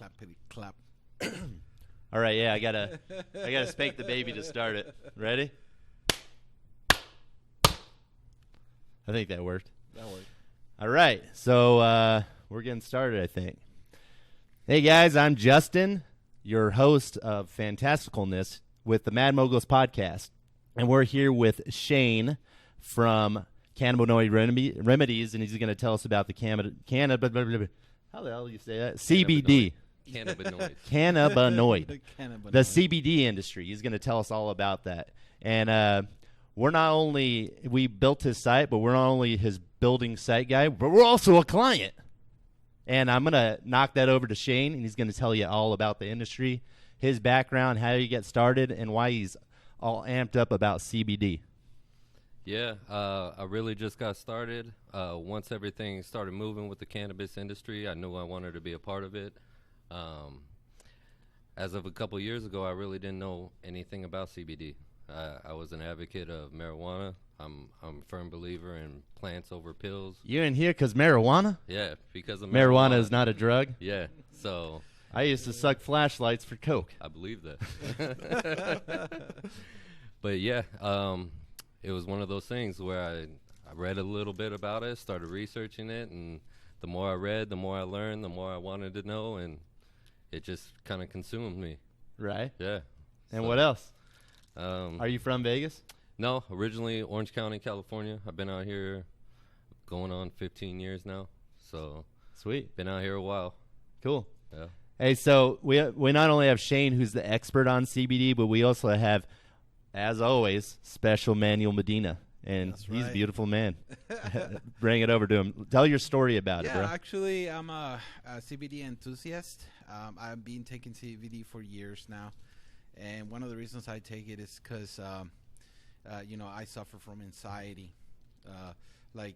Clappity clap. All right, yeah, I gotta spank the baby to start it. Ready? I think that worked. That worked. All right, so we're getting started, I think. Hey guys, I'm Justin, your host of Fantasticalness with the Mad Moguls podcast, and we're here with Shane from Cannabinoid Remedies, and he's going to tell us about the how the hell do you say that? CBD. Cannabinoid. Cannabinoid. Cannabinoid. The CBD industry. He's going to tell us all about that. And we built his site, but we're not only his building site guy, but we're also a client. And I'm going to knock that over to Shane, and he's going to tell you all about the industry, his background, how you get started, and why he's all amped up about CBD. Yeah, I really just got started. Once everything started moving with the cannabis industry, I knew I wanted to be a part of it. As of a couple years ago, I really didn't know anything about CBD. I was an advocate of marijuana. I'm a firm believer in plants over pills. You're in here because marijuana? Yeah, because of Marijuana is not a drug? Yeah, so... I used to suck flashlights for Coke. I believe that. But yeah, it was one of those things where I read a little bit about it, started researching it, and the more I read, the more I learned, the more I wanted to know, and it just kind of consumed me. Right. Yeah. And so, what else? Are you from Vegas? No, originally Orange County, California. I've been out here going on 15 years now, so sweet. Been out here a while. Cool. Yeah. Hey, so we not only have Shane, who's the expert on CBD, but we also have, as always, special Manuel Medina, and he's a beautiful man. Bring it over to him. Tell your story about it, bro. Yeah, actually, I'm a CBD enthusiast. I've been taking CBD for years now, and one of the reasons I take it is because, I suffer from anxiety. I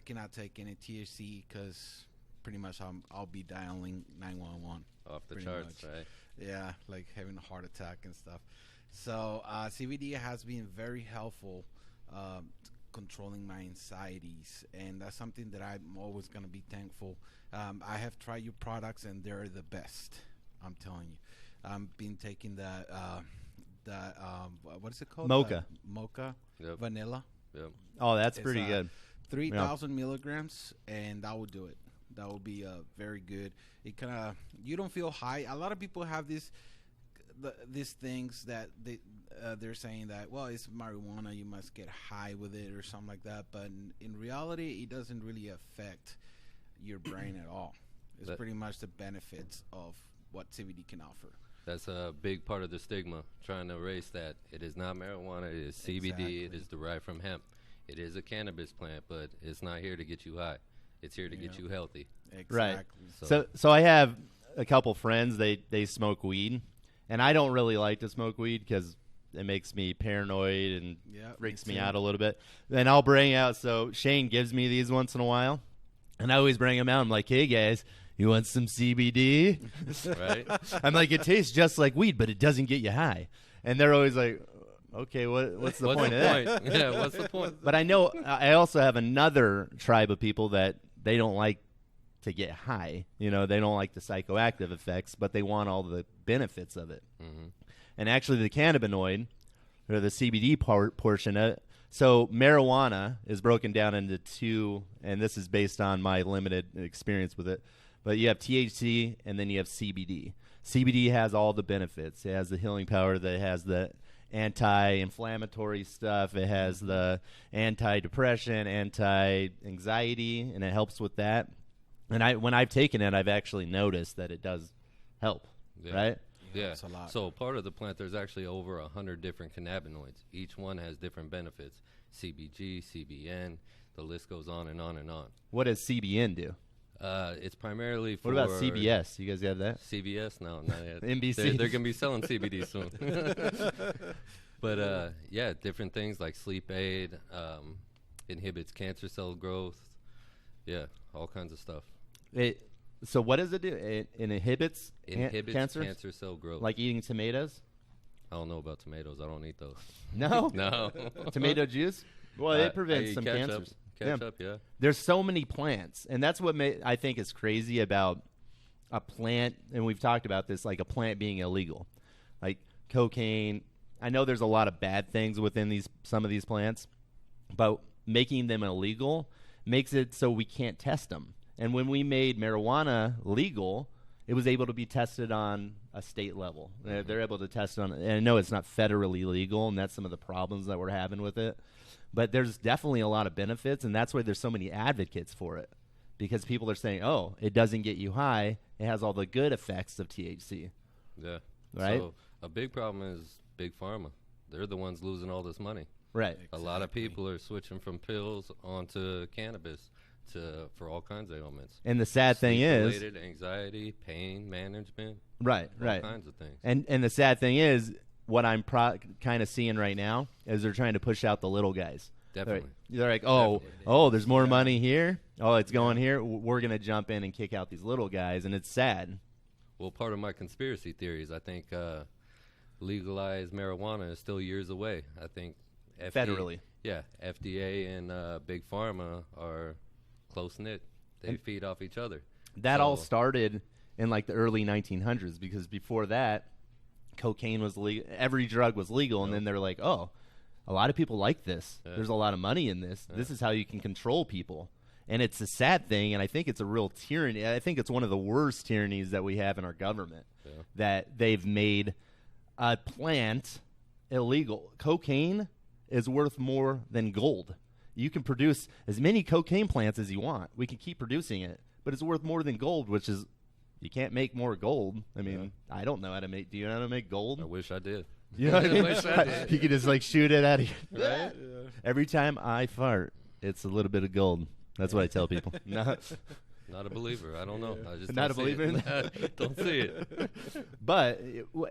cannot take any THC because pretty much I'll be dialing 911. Off the charts, right? Yeah, like having a heart attack and stuff. So CBD has been very helpful controlling my anxieties, and that's something that I'm always going to be thankful. I have tried your products, and they're the best. I'm telling you. I've been taking that what is it called? Mocha. Mocha. Yep. Vanilla. Yep. Oh, that's pretty good. 3,000 milligrams, and that will do it. That will be very good. It kind of, you don't feel high. A lot of people have these things that they're saying that, well, it's marijuana, you must get high with it or something like that. But in reality, it doesn't really affect your brain at all. It's pretty much the benefits of what CBD can offer. That's a big part of the stigma, trying to erase that. It is not marijuana. It is CBD. Exactly. It is derived from hemp. It is a cannabis plant, but it's not here to get you high. It's here to get you healthy. Exactly. Right. So I have a couple friends. They smoke weed, and I don't really like to smoke weed because it makes me paranoid and freaks me out a little bit. Then I'll bring out. So Shane gives me these once in a while, and I always bring them out. I'm like, hey guys, you want some CBD? Right. I'm like, it tastes just like weed, but it doesn't get you high. And they're always like, okay, what's the point of that? Yeah, what's the point? But I know I also have another tribe of people that they don't like to get high. They don't like the psychoactive effects, but they want all the benefits of it. Mm-hmm. And actually the cannabinoid, or the CBD portion, so marijuana is broken down into two, and this is based on my limited experience with it, but you have THC and then you have CBD. CBD has all the benefits. It has the healing power, that has the anti-inflammatory stuff. It has the anti-depression, anti-anxiety, and it helps with that. And when I've taken it, I've actually noticed that it does help, right? Yeah. That's a lot. So part of the plant, there's actually over 100 different cannabinoids. Each one has different benefits. CBG, CBN, the list goes on and on and on. What does CBN do? It's primarily for... What about CBS? You guys have that? CBS? No, not yet. NBC? They're going to be selling CBD soon. But, different things like sleep aid, inhibits cancer cell growth. Yeah, all kinds of stuff. So what does it do? It inhibits cancer cell growth. Like eating tomatoes? I don't know about tomatoes. I don't eat those. No? No. Tomato juice? Well, it prevents some cancers. Ketchup, yeah. There's so many plants, and that's what I think is crazy about a plant, and we've talked about this, like a plant being illegal, like cocaine. I know there's a lot of bad things within some of these plants, but making them illegal makes it so we can't test them. And when we made marijuana legal, it was able to be tested on a state level. They're able to test it on, and I know it's not federally legal, and that's some of the problems that we're having with it. But there's definitely a lot of benefits, and that's why there's so many advocates for it. Because people are saying, oh, it doesn't get you high. It has all the good effects of THC. Yeah. Right? So a big problem is Big Pharma. They're the ones losing all this money. Right. Exactly. A lot of people are switching from pills onto cannabis for all kinds of ailments. And the sad thing is... Sleep-related, anxiety, pain management. Right, all right. kinds of things. And the sad thing is, what I'm kind of seeing right now is they're trying to push out the little guys. Definitely. They're like, oh, there's more money here. Oh, it's going here. We're going to jump in and kick out these little guys, and it's sad. Well, part of my conspiracy theories, I think legalized marijuana is still years away. I think federally. Yeah, FDA and Big Pharma are close-knit. They feed off each other. That all started in like the early 1900s, because before that, cocaine was legal. Every drug was legal, and then they're like, oh, a lot of people like this. Yeah. There's a lot of money in this. Yeah. This is how you can control people. And it's a sad thing, and I think it's a real tyranny. I think it's one of the worst tyrannies that we have in our government, that they've made a plant illegal. Cocaine is worth more than gold. You can produce as many cocaine plants as you want. We can keep producing it, but it's worth more than gold, which is, you can't make more gold. I mean, I don't know how to make. Do you know how to make gold? I wish I did. You know what I mean? Wish I did. You could just like shoot it out of you. Right? Yeah. Every time I fart, it's a little bit of gold. That's what I tell people. Not a believer. I don't know. I just not a believer in that. Don't see it. But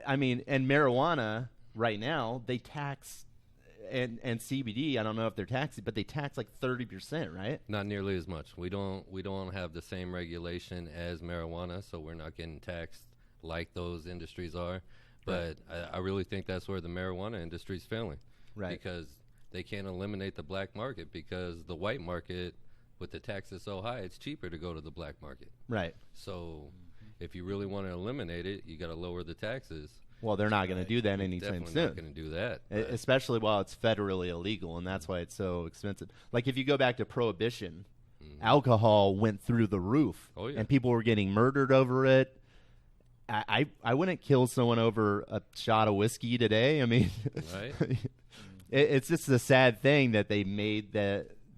I mean, and marijuana right now, they tax, and CBD. I don't know if they're taxing, but they tax like 30%, right? Not nearly as much. We don't have the same regulation as marijuana, so we're not getting taxed like those industries are. But I really think that's where the marijuana industry is failing, right? Because they can't eliminate the black market, because the white market, with the taxes so high, it's cheaper to go to the black market. Right. So if you really want to eliminate it, you got to lower the taxes. Well, they're not going to do that anytime soon. Not going to do that. Especially while it's federally illegal, and that's why it's so expensive. Like if you go back to Prohibition, alcohol went through the roof, and people were getting murdered over it. I wouldn't kill someone over a shot of whiskey today. I mean, right? It's just a sad thing that they made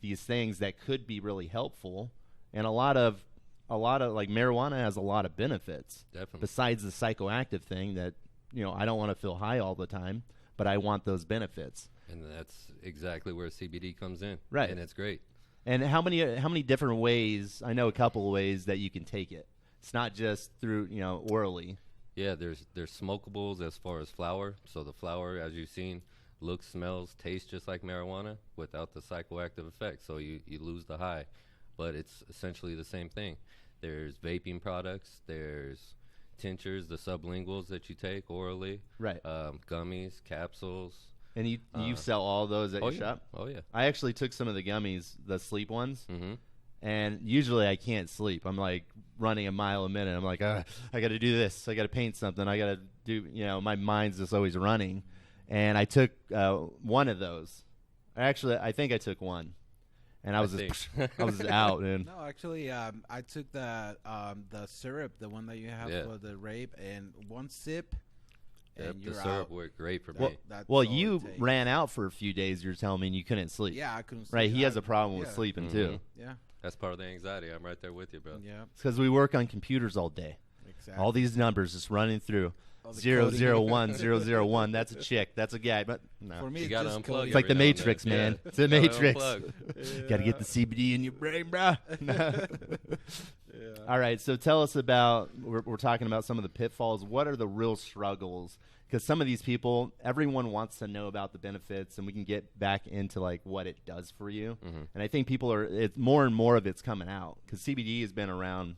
these things that could be really helpful, and a lot of like marijuana has a lot of benefits. Definitely. Besides the psychoactive thing that, you know, I don't want to feel high all the time, but I want those benefits. And that's exactly where CBD comes in. Right. And it's great. And how many different ways? I know a couple of ways that you can take it. It's not just through, you know, orally. Yeah, there's smokables as far as flower. So the flower, as you've seen, looks, smells, tastes just like marijuana without the psychoactive effect. So you lose the high. But it's essentially the same thing. There's vaping products. There's tinctures, the sublinguals that you take orally. Right. Gummies, capsules. And you sell all those at your shop? Oh, yeah. I actually took some of the gummies, the sleep ones. Mm-hmm. And usually I can't sleep. I'm like running a mile a minute. I'm like, I got to do this. I got to paint something. I got to do, you know, my mind's just always running. And I took one of those. Actually, I think I took one. And I was out. And no, actually, I took the syrup, the one that you have for the rape, and one sip. Yep, and the syrup worked great for me. Well, you ran out for a few days. You're telling me, and you couldn't sleep. Yeah, I couldn't sleep. Right, he has a problem with sleeping too. Yeah, that's part of the anxiety. I'm right there with you, bro. Yeah, it's because we work on computers all day. Exactly. All these numbers just running through. 001, 001. That's a chick. That's a guy. But no. For me, you gotta unplug. It's like the Matrix, man. Yeah. It's the Matrix. Yeah. Got to get the CBD in your brain, bro. All right. So tell us about. We're talking about some of the pitfalls. What are the real struggles? Because some of these people, everyone wants to know about the benefits, and we can get back into like what it does for you. Mm-hmm. And I think people are. It's more and more of it's coming out because CBD has been around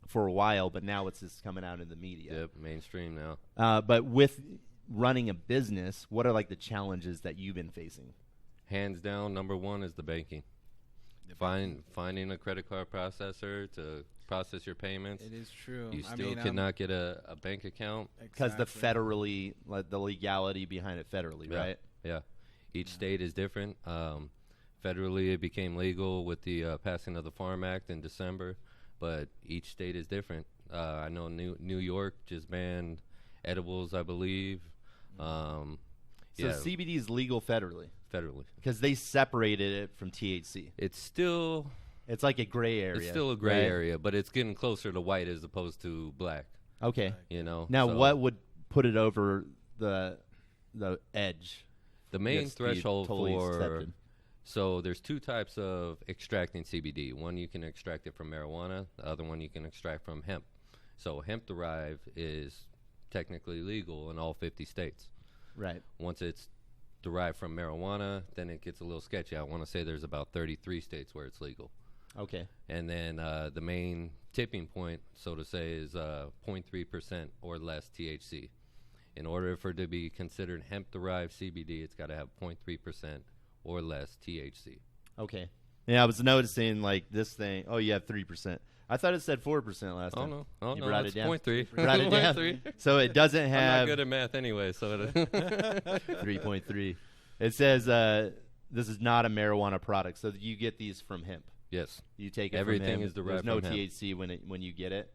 for a while, but now it's just coming out in the media. Yep, mainstream now. But with running a business, what are like the challenges that you've been facing? Hands down, number one is the banking. Finding a credit card processor to process your payments. It is true. You still cannot get a bank account. Because the federally, like the legality behind it federally, right? Yeah. Each state is different. Federally, it became legal with the passing of the Farm Act in December, but each state is different. I know New York just banned edibles, I believe. So CBD is legal federally? Federally. Because they separated it from THC. It's like a gray area. It's still a gray area, but it's getting closer to white as opposed to black. Okay. You know. Now, what would put it over the edge? The main threshold accepted. So there's two types of extracting CBD. One, you can extract it from marijuana. The other one, you can extract from hemp. So hemp-derived is technically legal in all 50 states. Right. Once it's derived from marijuana, then it gets a little sketchy. I want to say there's about 33 states where it's legal. Okay. And then the main tipping point, so to say, is 0.3% or less THC. In order for it to be considered hemp-derived CBD, it's got to have 0.3% or less THC. Okay. Yeah, I was noticing like this thing. Oh, you have 3%. I thought it said 4% last time. Oh, you no, brought it's it down. 0.3. Brought it down. 0.3. So it doesn't have. I'm not good at math anyway, so 3.3. It says this is not a marijuana product, so you get these from hemp. Yes. You take it Everything from hemp. is derived There's no from hemp. THC when you get it.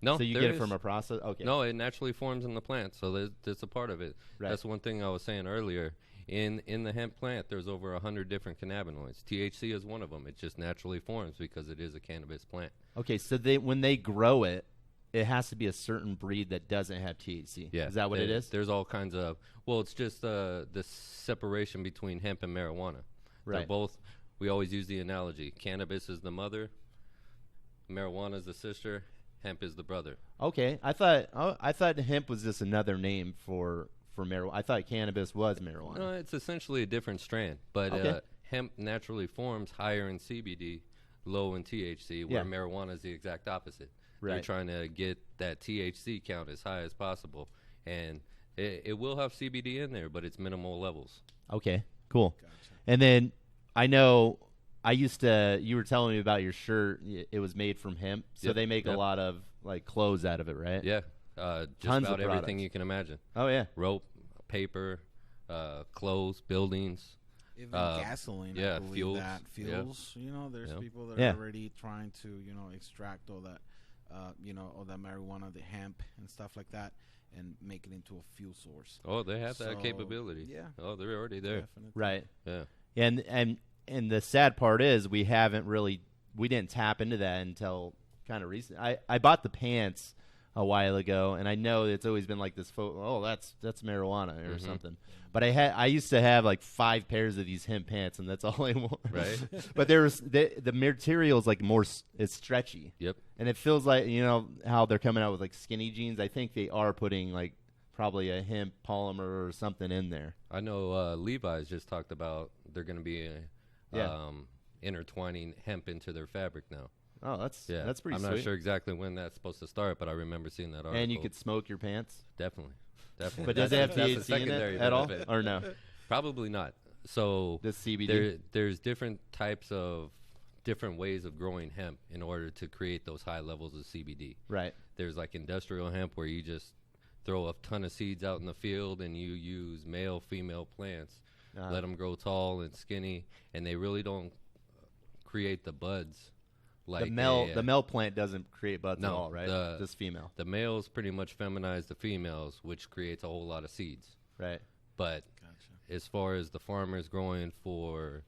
No, so you get it from a process. Okay. No, it naturally forms in the plant, so that's a part of it. Right. That's one thing I was saying earlier. In the hemp plant, there's over 100 different cannabinoids. THC is one of them. It just naturally forms because it is a cannabis plant. Okay, so when they grow it, it has to be a certain breed that doesn't have THC. Yeah. Is that what it is? There's all kinds of. Well, it's just the separation between hemp and marijuana. Right. They're both. We always use the analogy: cannabis is the mother, marijuana is the sister, hemp is the brother. Okay, I thought hemp was just another name for marijuana. I thought cannabis was marijuana. No, it's essentially a different strand, but hemp naturally forms higher in CBD, low in THC, where marijuana is the exact opposite. Right. You're trying to get that THC count as high as possible, and it will have CBD in there, but it's minimal levels. Okay, cool. Gotcha. And then I know you were telling me about your shirt. It was made from hemp, so they make a lot of like clothes out of it, right? Yeah. Just Tons about of everything products. you can imagine. Oh, yeah. Rope, paper, clothes, buildings. Even gasoline, yeah, I believe fuels. that. Fuels, you know, there's people that Yeah. are already trying to, extract all that, all that marijuana, the hemp and stuff like that, and make it into a fuel source. Oh, they have So, that capability. yeah. Oh, they're already there. Definitely. Right. Yeah. And the sad part is we didn't tap into that until kind of recent. I bought the pants a while ago, and I know it's always been like this. That's marijuana or something. But I used to have like 5 pairs of these hemp pants, and that's all I wore. Right. But the material is like it's stretchy. Yep. And it feels like how they're coming out with like skinny jeans. I think they are putting like probably a hemp polymer or something in there. I know Levi's just talked about they're going to be intertwining hemp into their fabric now. Oh, that's pretty I'm sweet. not sure exactly when that's supposed to start, but I remember seeing that article. And you could smoke your pants. Definitely. But does it have That's a THC in secondary it at all, benefit. or no? Probably not. So The CBD. there's different types of different ways of growing hemp in order to create those high levels of CBD. Right. There's like industrial hemp where you just throw a ton of seeds out in the field and you use male, female plants, let them grow tall and skinny, and they really don't create the buds. Like the male plant doesn't create buds at No, all, right? Just female. The males pretty much feminize the females, which creates a whole lot of seeds. Right. But Gotcha. as far as the farmers growing for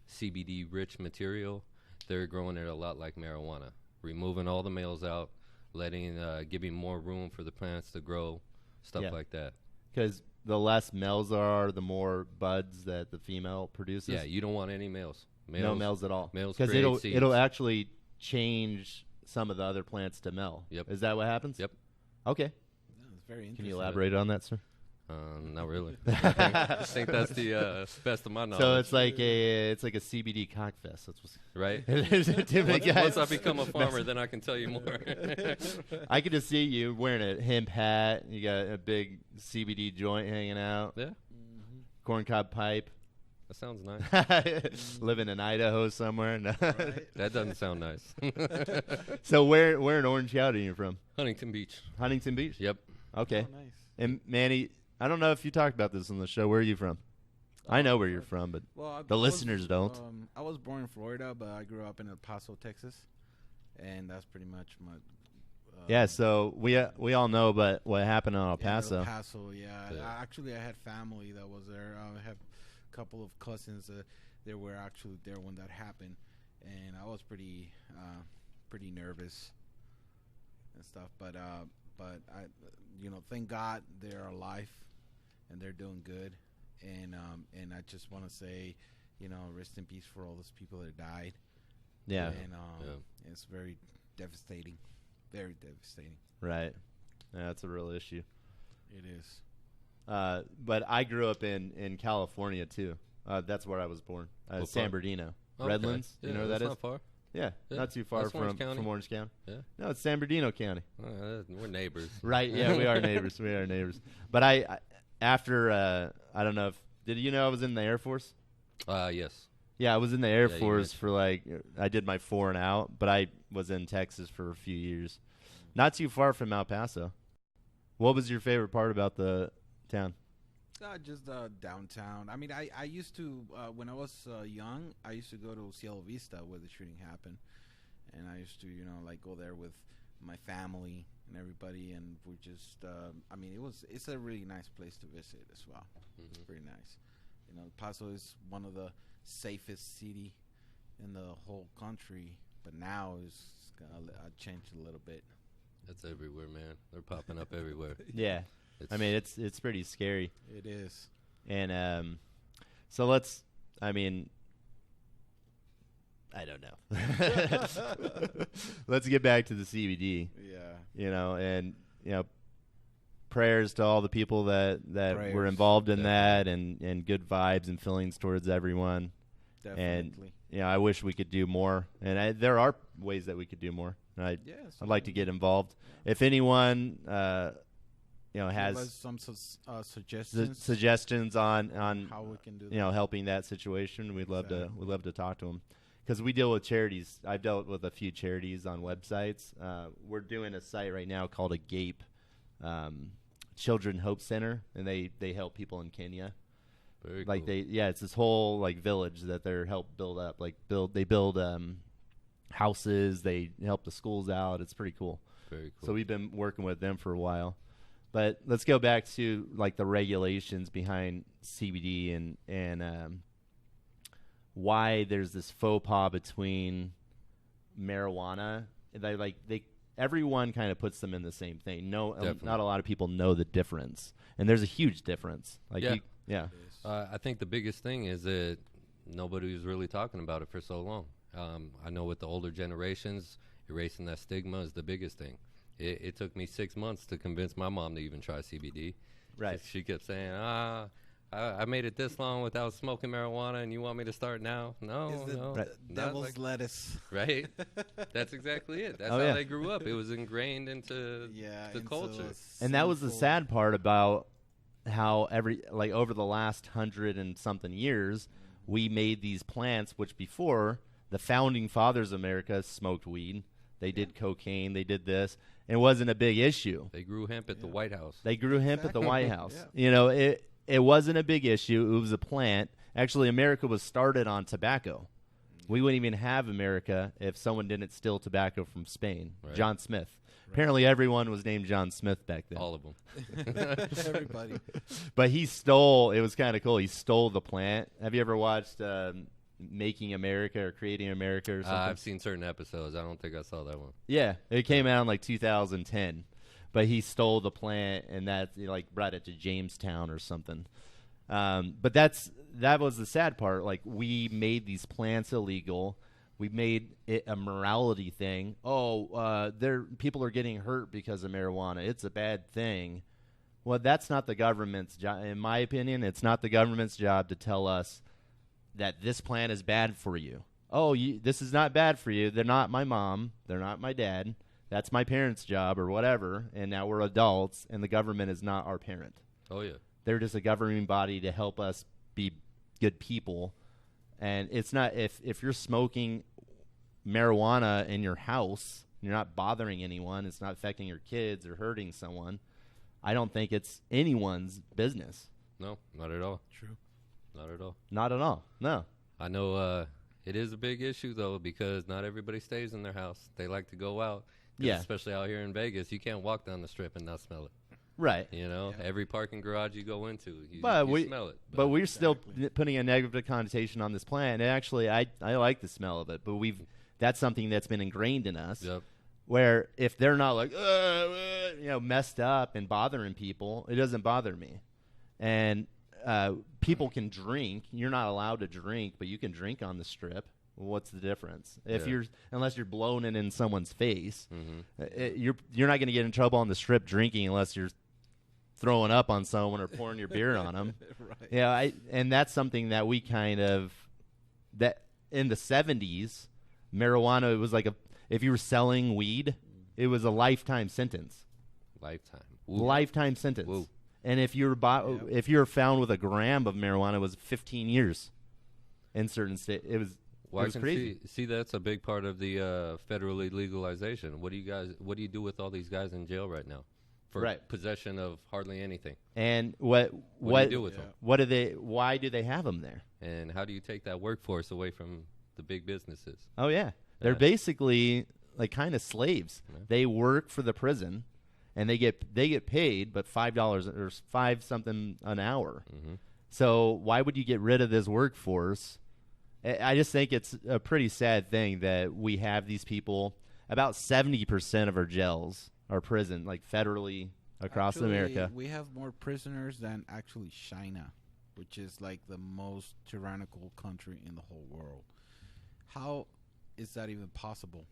CBD-rich material, they're growing it a lot like marijuana, removing all the males out, giving more room for the plants to grow, stuff like that. Because the less males there are, the more buds that the female produces. Yeah, you don't want any males. No males at all. Males because create seeds. it'll actually change some of the other plants to male. Yep. Is that what happens? Yep. Okay. Yeah, it's very interesting. Can you elaborate on that, sir? Not really. I think that's the best of my knowledge. So it's like a CBD cockfest. That's what's right. once Once I become a farmer, then I can tell you more. I could just see you wearing a hemp hat. You got a big CBD joint hanging out. Yeah. Corncob pipe. That sounds nice. Living in Idaho somewhere. No. Right? That doesn't sound nice. So where in Orange County are you from? Huntington Beach. Huntington Beach? Yep. Okay. Oh, nice. And Manny, I don't know if you talked about this on the show. Where are you from? I know where you're from, but Well, the listeners don't. I was born in Florida, but I grew up in El Paso, Texas, and that's pretty much my. Yeah, so we all know, but what happened in El El Paso? Paso, yeah. Yeah. Actually, I had family that was there. I have a couple of cousins. They were actually there when that happened, and I was pretty nervous and stuff. But I, thank God they're alive, and they're doing good. And I just want to say, rest in peace for all those people that died. Yeah. And it's very devastating. Very devastating. Right. Yeah, that's a real issue. It is. But I grew up in California, too. That's where I was born. San Bernardino. Okay. Redlands. Yeah, you know where that is? not far. Yeah, Yeah, not too far that's Orange County. from Orange County. Yeah. No, it's San Bernardino County. We're neighbors. Right, yeah, we are neighbors. We are neighbors. But after, I don't know if, did you know I was in the Air Force? Yes. Yeah, I was in the Air Yeah, you Force for I did my 4 and out, but I was in Texas for a few years. Not too far from El Paso. What was your favorite part about the town? Just downtown. I mean, I used to, when I was young, I used to go to Cielo Vista where the shooting happened. And I used to, go there with my family and everybody. And we just, it's a really nice place to visit as well. Mm-hmm. It's pretty nice. Paso is one of the safest city in the whole country. But now it's changed a little bit. That's everywhere, man. They're popping up everywhere. Yeah. It's pretty scary. It is. And so let's, I don't know. Let's get back to the CBD. Yeah. And prayers to all the people that Prayers. were involved in that, and good vibes and feelings towards everyone. Definitely. And I wish we could do more. And there are ways that we could do more. I'd like to get involved. If anyone has some suggestions on how we can do that. helping that situation, we'd love to talk to them, because we deal with charities. I've dealt with a few charities on websites. We're doing a site right now called a GAPE, Children Hope Center, and they help people in Kenya. Very cool. It's this whole village that they're help build up. They build houses. They help the schools out. It's pretty cool. Very cool. So we've been working with them for a while. But let's go back to the regulations behind CBD and why there's this faux pas between marijuana. Everyone kind of puts them in the same thing. No, not a lot of people know the difference, and there's a huge difference. Yeah. I think the biggest thing is that nobody was really talking about it for so long. I know with the older generations, erasing that stigma is the biggest thing. It took me 6 months to convince my mom to even try CBD. Right. She kept saying, I made it this long without smoking marijuana, and you want me to start now? No. Right. Devil's lettuce. Right? That's exactly it. That's how they grew up. It was ingrained into the culture. And that was the sad part about how over the last 100 and something years, we made these plants, which before the founding fathers of America smoked weed. They did cocaine. They did this. It wasn't a big issue. They grew hemp at the White House. They grew hemp at the White House. It wasn't a big issue. It was a plant. Actually, America was started on tobacco. We wouldn't even have America if someone didn't steal tobacco from Spain. Right. John Smith. Right. Apparently, everyone was named John Smith back then. All of them. Everybody. But he stole. It was kind of cool. He stole the plant. Have you ever watched Making America or Creating America or something? I've seen certain episodes. I don't think I saw that one. Yeah, it came out in 2010. But he stole the plant, and that brought it to Jamestown or something. But that was the sad part. We made these plants illegal. We made it a morality thing. People are getting hurt because of marijuana. It's a bad thing. Well, that's not the government's job. In my opinion, it's not the government's job to tell us that this plant is bad for you. This is not bad for you. They're not my mom. They're not my dad. That's my parents' job or whatever, and now we're adults, and the government is not our parent. Oh, yeah. They're just a governing body to help us be good people. And it's not if you're smoking marijuana in your house, you're not bothering anyone, it's not affecting your kids or hurting someone, I don't think it's anyone's business. No, not at all. True. Not at all. Not at all. No. I know it is a big issue, though, because not everybody stays in their house. They like to go out. Yeah. Especially out here in Vegas. You can't walk down the strip and not smell it. Right. You know, Yeah. every parking garage you go into, you smell it. But we're still putting a negative connotation on this plant. And actually, I like the smell of it, but that's something that's been ingrained in us. Yep. Where if they're not like, messed up and bothering people, it doesn't bother me. And people can drink. You're not allowed to drink, but you can drink on the strip. What's the difference? Unless you're blowing it in someone's face, you're not going to get in trouble on the strip drinking unless you're throwing up on someone or pouring your beer on them. Right. Yeah, and that's something that we that in the 70s, marijuana, it was like if you were selling weed, it was a lifetime sentence. Lifetime. Ooh. Lifetime sentence. Whoa. And if you were found with a gram of marijuana, it was 15 years in certain states. It was crazy. See, that's a big part of the federally legalization. What do you do with all these guys in jail right now for possession of hardly anything? And what do you do with them? Why do they have them there? And how do you take that workforce away from the big businesses? Oh yeah, they're basically like kind of slaves. Yeah. They work for the prison, and they get paid, but $5 or $5 something an hour. Mm-hmm. So why would you get rid of this workforce? I just think it's a pretty sad thing that we have these people. About 70% of our jails are prison, like federally across America. We have more prisoners than actually China, which is like the most tyrannical country in the whole world. How is that even possible?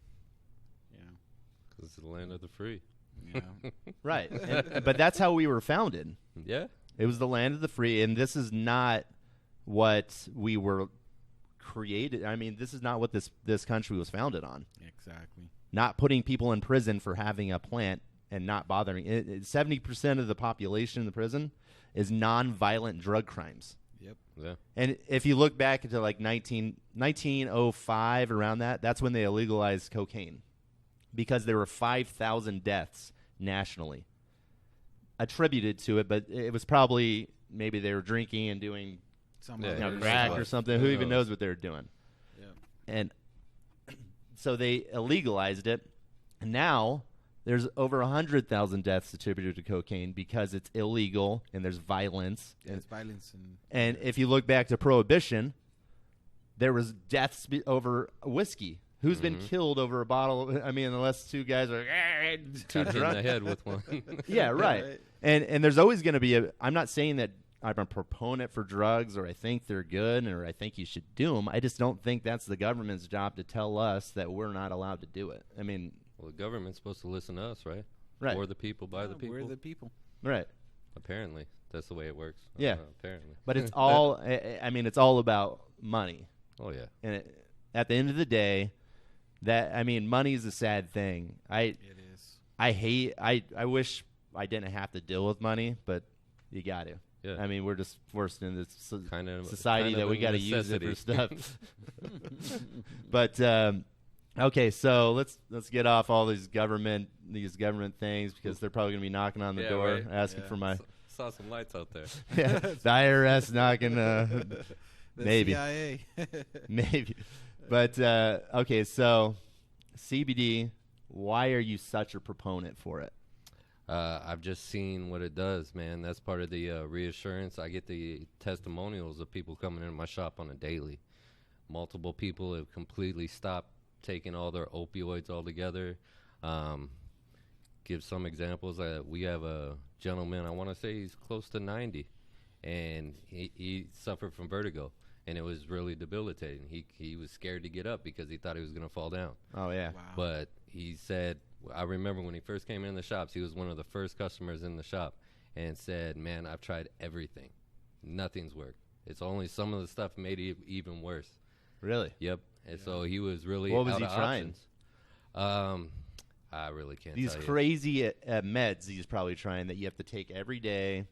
You know, because it's the land of the free. Yeah. Right. But that's how we were founded. Yeah. It was the land of the free, and this is not what we were created. I mean, this is not what this country was founded on. Exactly. Not putting people in prison for having a plant and not bothering. 70% of the population in the prison is non-violent drug crimes. Yep. Yeah. And if you look back into like 1905, around that's when they legalized cocaine, because there were 5,000 deaths nationally attributed to it, but it was probably maybe they were drinking and doing crack or something. Who even knows what they're doing? Yeah. And so they legalized it, and now there's over 100,000 deaths attributed to cocaine because it's illegal and there's violence. Yeah, it's violence. And if you look back to Prohibition, there was deaths over whiskey. Who's been killed over a bottle? I mean, unless two guys are too drunk. In the head with one. Yeah, right. And there's always going to be I'm not saying that I'm a proponent for drugs or I think they're good or I think you should do them. I just don't think that's the government's job to tell us that we're not allowed to do it. I mean, well, the government's supposed to listen to us, right? Right. For the people, by the people. We're the people. Right. Apparently, that's the way it works. Yeah. Apparently. But it's all. I mean, it's all about money. Oh yeah. And at the end of the day, money is a sad thing. It is. I wish I didn't have to deal with money, but you got to. Yeah. I mean, we're just forced into this kind of society that we got to use it for stuff. But okay, so let's get off all these government things because they're probably gonna be knocking on the door asking for my. Saw some lights out there. Yeah, the IRS knocking. The maybe. CIA. Maybe. But okay, so CBD. Why are you such a proponent for it? I've just seen what it does, man. That's part of the reassurance. I get the testimonials of people coming into my shop on a daily. Multiple people have completely stopped taking all their opioids altogether. Give some examples. We have a gentleman, I want to say he's close to 90, and he suffered from vertigo, and it was really debilitating. He was scared to get up because he thought he was going to fall down. Oh, yeah. Wow. But he said, I remember when he first came in the shops, he was one of the first customers in the shop, and said, man, I've tried everything. Nothing's worked. It's only some of the stuff made it even worse. Really? Yep. And so he was really What was out he of trying? Options. I really can't These tell you. crazy meds he's probably trying that you have to take every day.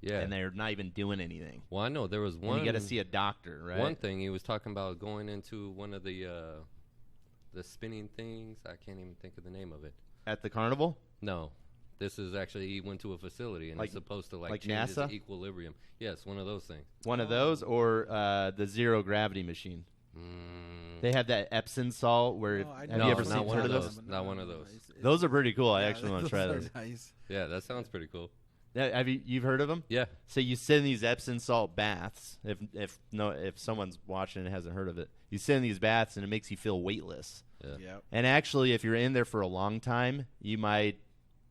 Yeah. And they're not even doing anything. Well, I know there was one. And you got to see a doctor, right? One thing he was talking about going into one of the spinning things. I can't even think of the name of it. At the carnival? No. This is actually, he went to a facility and it's supposed to like change NASA? his equilibrium. Yes, one of those things. One of those, or the zero gravity machine. They have that Epsom salt where have you ever heard of those? Not one of those. Those are pretty cool. I actually want to try those. Nice. Yeah, that sounds pretty cool. Yeah, you've heard of them? Yeah. So you sit in these Epsom salt baths. If someone's watching and hasn't heard of it, you sit in these baths and it makes you feel weightless. Yeah. Yep. And actually, if you're in there for a long time, you might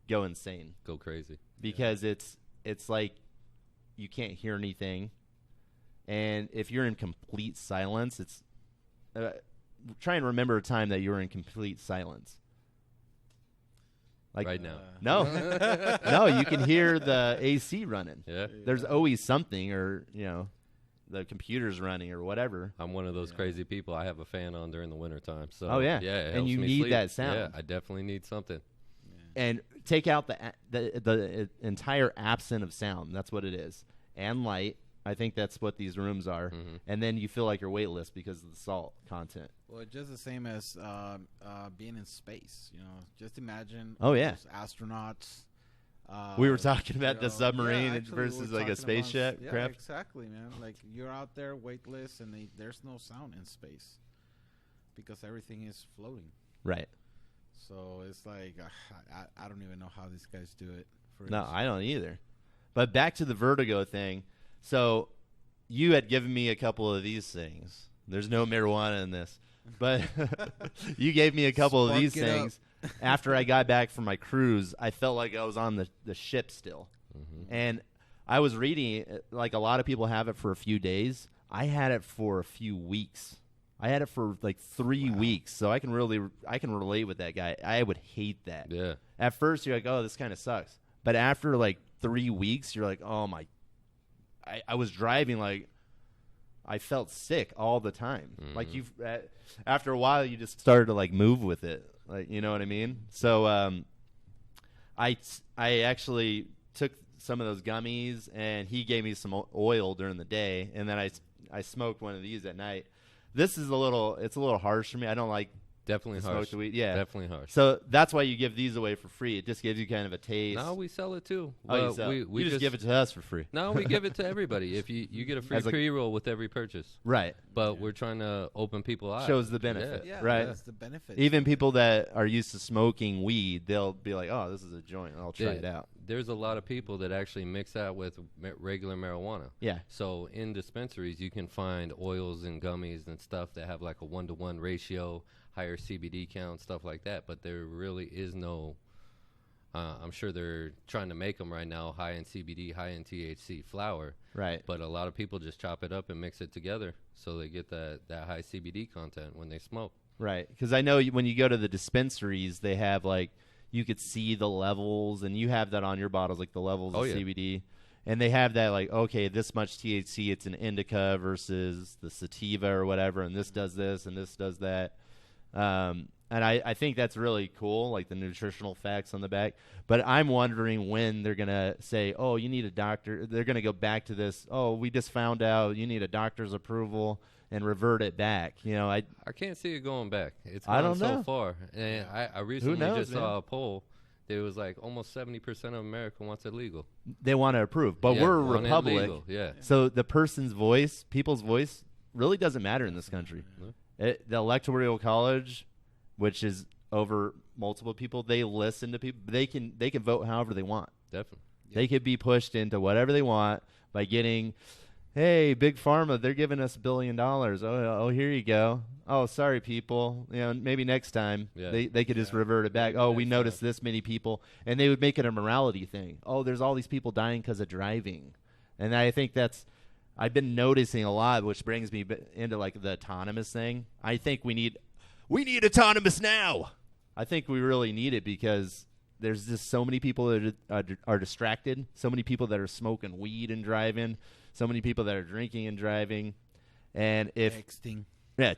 go insane. Go crazy. Because it's like you can't hear anything, and if you're in complete silence, it's try and remember a time that you were in complete silence. Like right now. No, no, you can hear the AC running. Yeah. There's always something, or the computer's running or whatever. I'm one of those crazy people. I have a fan on during the wintertime. So oh yeah, yeah, it and you helps me need sleep. that sound. Yeah, I definitely need something. And take out the entire absence of sound. That's what it is, and light. I think that's what these rooms are. Mm-hmm. And then you feel like you're weightless because of the salt content. Well, just the same as being in space. Just imagine. Oh, yeah. Those astronauts. We were talking about the Yeah, submarine actually, versus we were like a talking spaceship about, craft. Exactly, man. Like you're out there weightless, and there's no sound in space because everything is floating. Right. So it's like I don't even know how these guys do it. No, I don't either. But back to the vertigo thing. So you had given me a couple of these things. There's no marijuana in this. But you gave me a couple of these things. After I got back from my cruise, I felt like I was on the ship still. Mm-hmm. And I was reading, like a lot of people have it for a few days. I had it for a few weeks. I had it for like 3 weeks. So I can relate with that guy. I would hate that. Yeah. At first, you're like, oh, this kind of sucks. But after like 3 weeks, you're like, oh, my. I was driving like I felt sick all the time. Mm-hmm. Like after a while, you just started to like move with it. Like, you know what I mean? So I actually took some of those gummies, and he gave me some oil during the day, and then I smoked one of these at night. This is it's a little harsh for me. I don't like definitely harsh. The weed. Yeah, definitely harsh. So that's why you give these away for free. It just gives you kind of a taste. No, we sell it too. Oh, we just give it to us for free. No, we give it to everybody. If you get a free pre-roll with every purchase. Right. But we're trying to open people eyes. Shows the benefit. Yeah, right. That's the benefit. Even people that are used to smoking weed, they'll be like, "Oh, this is a joint. I'll try it out." There's a lot of people that actually mix that with regular marijuana. Yeah. So in dispensaries, you can find oils and gummies and stuff that have like a 1-to-1 ratio, higher CBD count, stuff like that. But there really is no. I'm sure they're trying to make them right now, high in CBD, high in THC flower. Right. But a lot of people just chop it up and mix it together, so they get that high CBD content when they smoke. Right. Because I know when you go to the dispensaries, they have like. You could see the levels, and you have that on your bottles, like the levels of CBD. And they have that, like, okay, this much THC, it's an indica versus the sativa or whatever, and this does this and this does that. And I think that's really cool, like the nutritional facts on the back. But I'm wondering when they're going to say, oh, you need a doctor. They're going to go back to this, oh, we just found out you need a doctor's approval. And revert it back. I can't see it going back. It's I gone don't know. so far. And I recently just saw a poll. There was like almost 70% of America wants it legal. They want to approve, but we're a republic. Yeah. So the person's voice, people's voice, really doesn't matter in this country. The Electoral College, which is over multiple people, they listen to people. They can vote however they want. Definitely. They could be pushed into whatever they want by getting. Hey, Big Pharma, they're giving us $1 billion. Oh, here you go. Oh, sorry, people. Maybe next time they could just revert it back. Oh, we noticed this many people. And they would make it a morality thing. Oh, there's all these people dying because of driving. And I think I've been noticing a lot, which brings me into like the autonomous thing. I think we need autonomous now. I think we really need it because there's just so many people that are distracted, so many people that are smoking weed and driving, so many people that are drinking and driving, and texting. Yeah,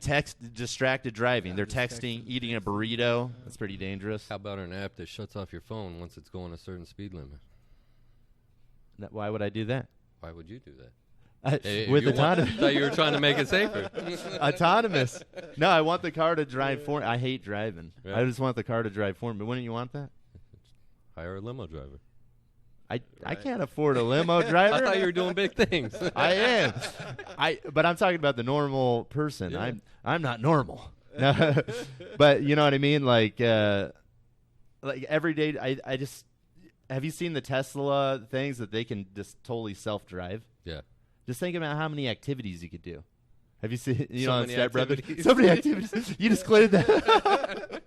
distracted driving. They're texting, eating a burrito. That's pretty dangerous. How about an app that shuts off your phone once it's going a certain speed limit? Why would I do that? Why would you do that? With autonomous. I thought you were trying to make it safer. Autonomous. No, I want the car to drive for me. I hate driving. Right. I just want the car to drive for me. But wouldn't you want that? Hire a limo driver. I can't afford a limo driver. I thought you were doing big things. I am. But I'm talking about the normal person. Yeah. I'm not normal. No. But you know what I mean? Like every day, I just have you seen the Tesla things that they can just totally self-drive? Yeah. Just think about how many activities you could do. Have you seen So on many Step Brothers? activities. So many activities. You just cleared that.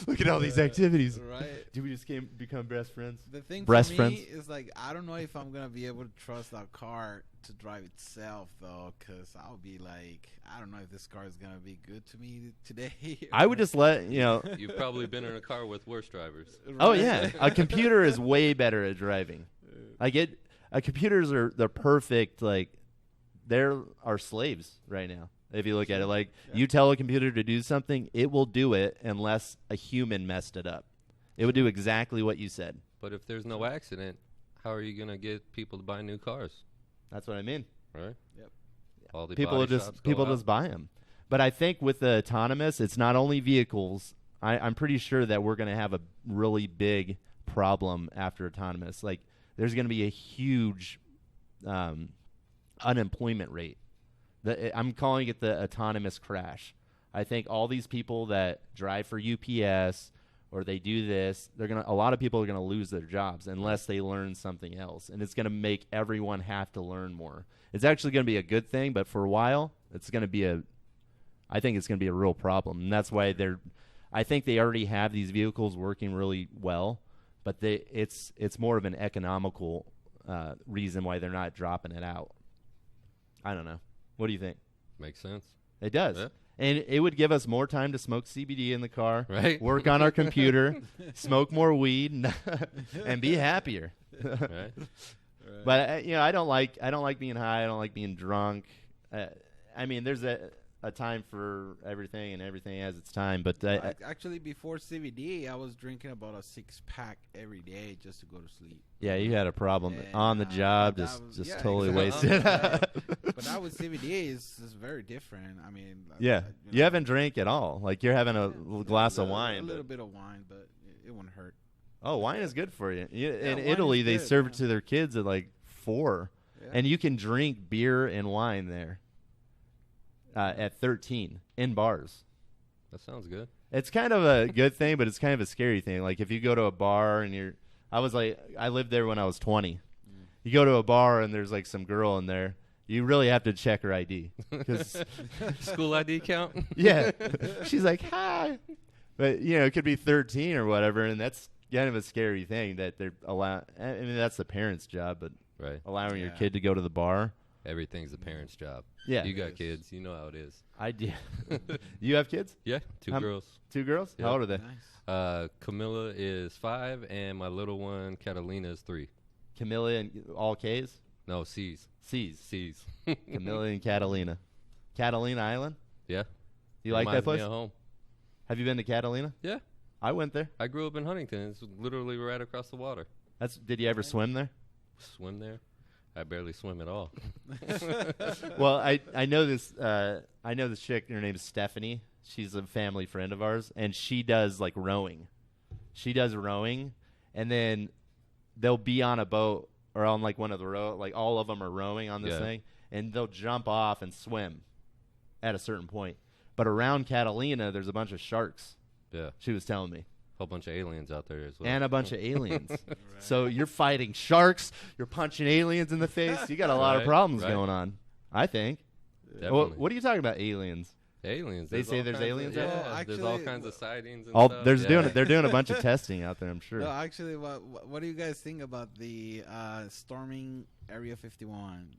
Look at all these activities. Right. Do we just become best friends? The thing Breast for me friends? is like I don't know if I'm gonna be able to trust that car to drive itself though, because I'll be like, I don't know if this car is gonna be good to me today. I would just let You've probably been in a car with worse drivers. Oh yeah, a computer is way better at driving. Computers are the perfect, like, they're our slaves right now. If you look at it, like, you tell a computer to do something, it will do it unless a human messed it up. It would do exactly what you said. But if there's no accident, how are you going to get people to buy new cars? That's what I mean. Right? Yep. All the People body shops go out. just buy them. But I think with the autonomous, it's not only vehicles. I'm pretty sure that we're going to have a really big problem after autonomous. Like, there's going to be a huge unemployment rate. I'm calling it the autonomous crash. I think all these people that drive for UPS or they do this, a lot of people are going to lose their jobs unless they learn something else. And it's going to make everyone have to learn more. It's actually going to be a good thing, but for a while, I think it's going to be a real problem. And that's why I think they already have these vehicles working really well, but it's more of an economical reason why they're not dropping it out. I don't know. What do you think? Makes sense. It does. Yeah. And it would give us more time to smoke CBD in the car, Right. work on our computer, smoke more weed, and be happier. Right. But I don't like being high. I don't like being drunk. I mean, there's a time for everything, and everything has its time. But actually, before CBD, I was drinking about a 6-pack every day just to go to sleep. yeah, you had a problem And, on the job, but just that was- just yeah, totally exactly. wasted. But now with CBD, is very different. I mean, Yeah, you you haven't drank at all. Like you're having a glass of a wine. little But, bit of wine, but it won't hurt. oh, wine is good for you. In wine Italy, is they good, serve it yeah. to their kids at like 4, Yeah. and you can drink beer and wine there at 13 in bars. That sounds good. It's kind of a good thing, but it's kind of a scary thing. Like if you go to a bar and I lived there when I was 20. You go to a bar and there's like some girl in there. You really have to check her ID. 'Cause School ID count? yeah, she's like, hi. But, it could be 13 or whatever, and that's kind of a scary thing that they're I mean, that's the parents' job, but Right. allowing your Yeah. kid to go to the bar. Everything's the parents' job. Yeah. You got Yes. kids. You know how it is. I do. You have kids? Yeah. 2 How- girls. 2 girls? Yeah. How old are they? Nice. Camilla is 5, and my little one, Catalina, is 3. Camilla and all K's? No, C's. C's. C's. Camilla and Catalina. Catalina Island? Yeah. You like that Reminds me place? of home. Have you been to Catalina? Yeah. I went there. I grew up in Huntington. It's literally right across the water. Did you ever swim there? Swim there? I barely swim at all. Well, I know this chick. Her name's Stephanie. She's a family friend of ours, and she does like rowing. She does rowing, and then they'll be on a boat or on like one of the like all of them are rowing on this Yeah. thing, and they'll jump off and swim at a certain point. But around Catalina, there's a bunch of sharks. Yeah. She was telling me. Whole bunch of aliens out there as well. And a bunch of aliens. So you're fighting sharks. You're punching aliens in the face. You got a lot of Right, problems right. going on, I think. Definitely. What are you talking about, aliens? Aliens. They say all there's kinds of- aliens Yeah, out there? there's Well, all actually, kinds of sightings and All stuff. they're doing a bunch of testing out there, I'm sure. No, actually, what do you guys think about the storming Area 51?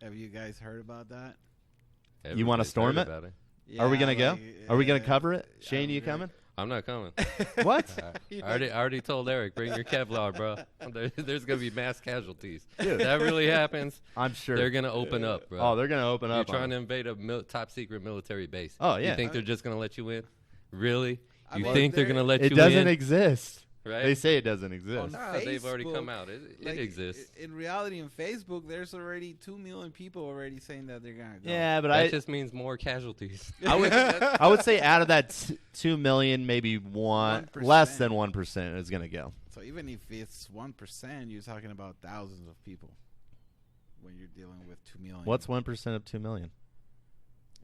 Have you guys heard about that? You wanna Everybody's storm heard it? about Are we gonna go? like, Are we gonna uh, cover it? Shane, I'm you very- coming? I'm not coming. What? I already told Eric, bring your Kevlar, bro. There's gonna be mass casualties. Dude. That really happens. I'm sure. They're gonna open up, bro. Oh, they're gonna open You're up. on trying to it. invade a top secret military base. Oh, yeah. You think they're just gonna let you in? Really? I You mean, think they're gonna let It you doesn't in? exist. right? They say it doesn't exist. On They've already Facebook, come out. It like, exists. In reality, in Facebook, there's already 2 million people already saying that they're gonna go. Yeah, but That just means more casualties. I would say out of that 2 million, maybe 1%. less than 1% is going to go. So even if it's 1%, you're talking about thousands of people when you're dealing with 2 million. What's 1% of 2 million?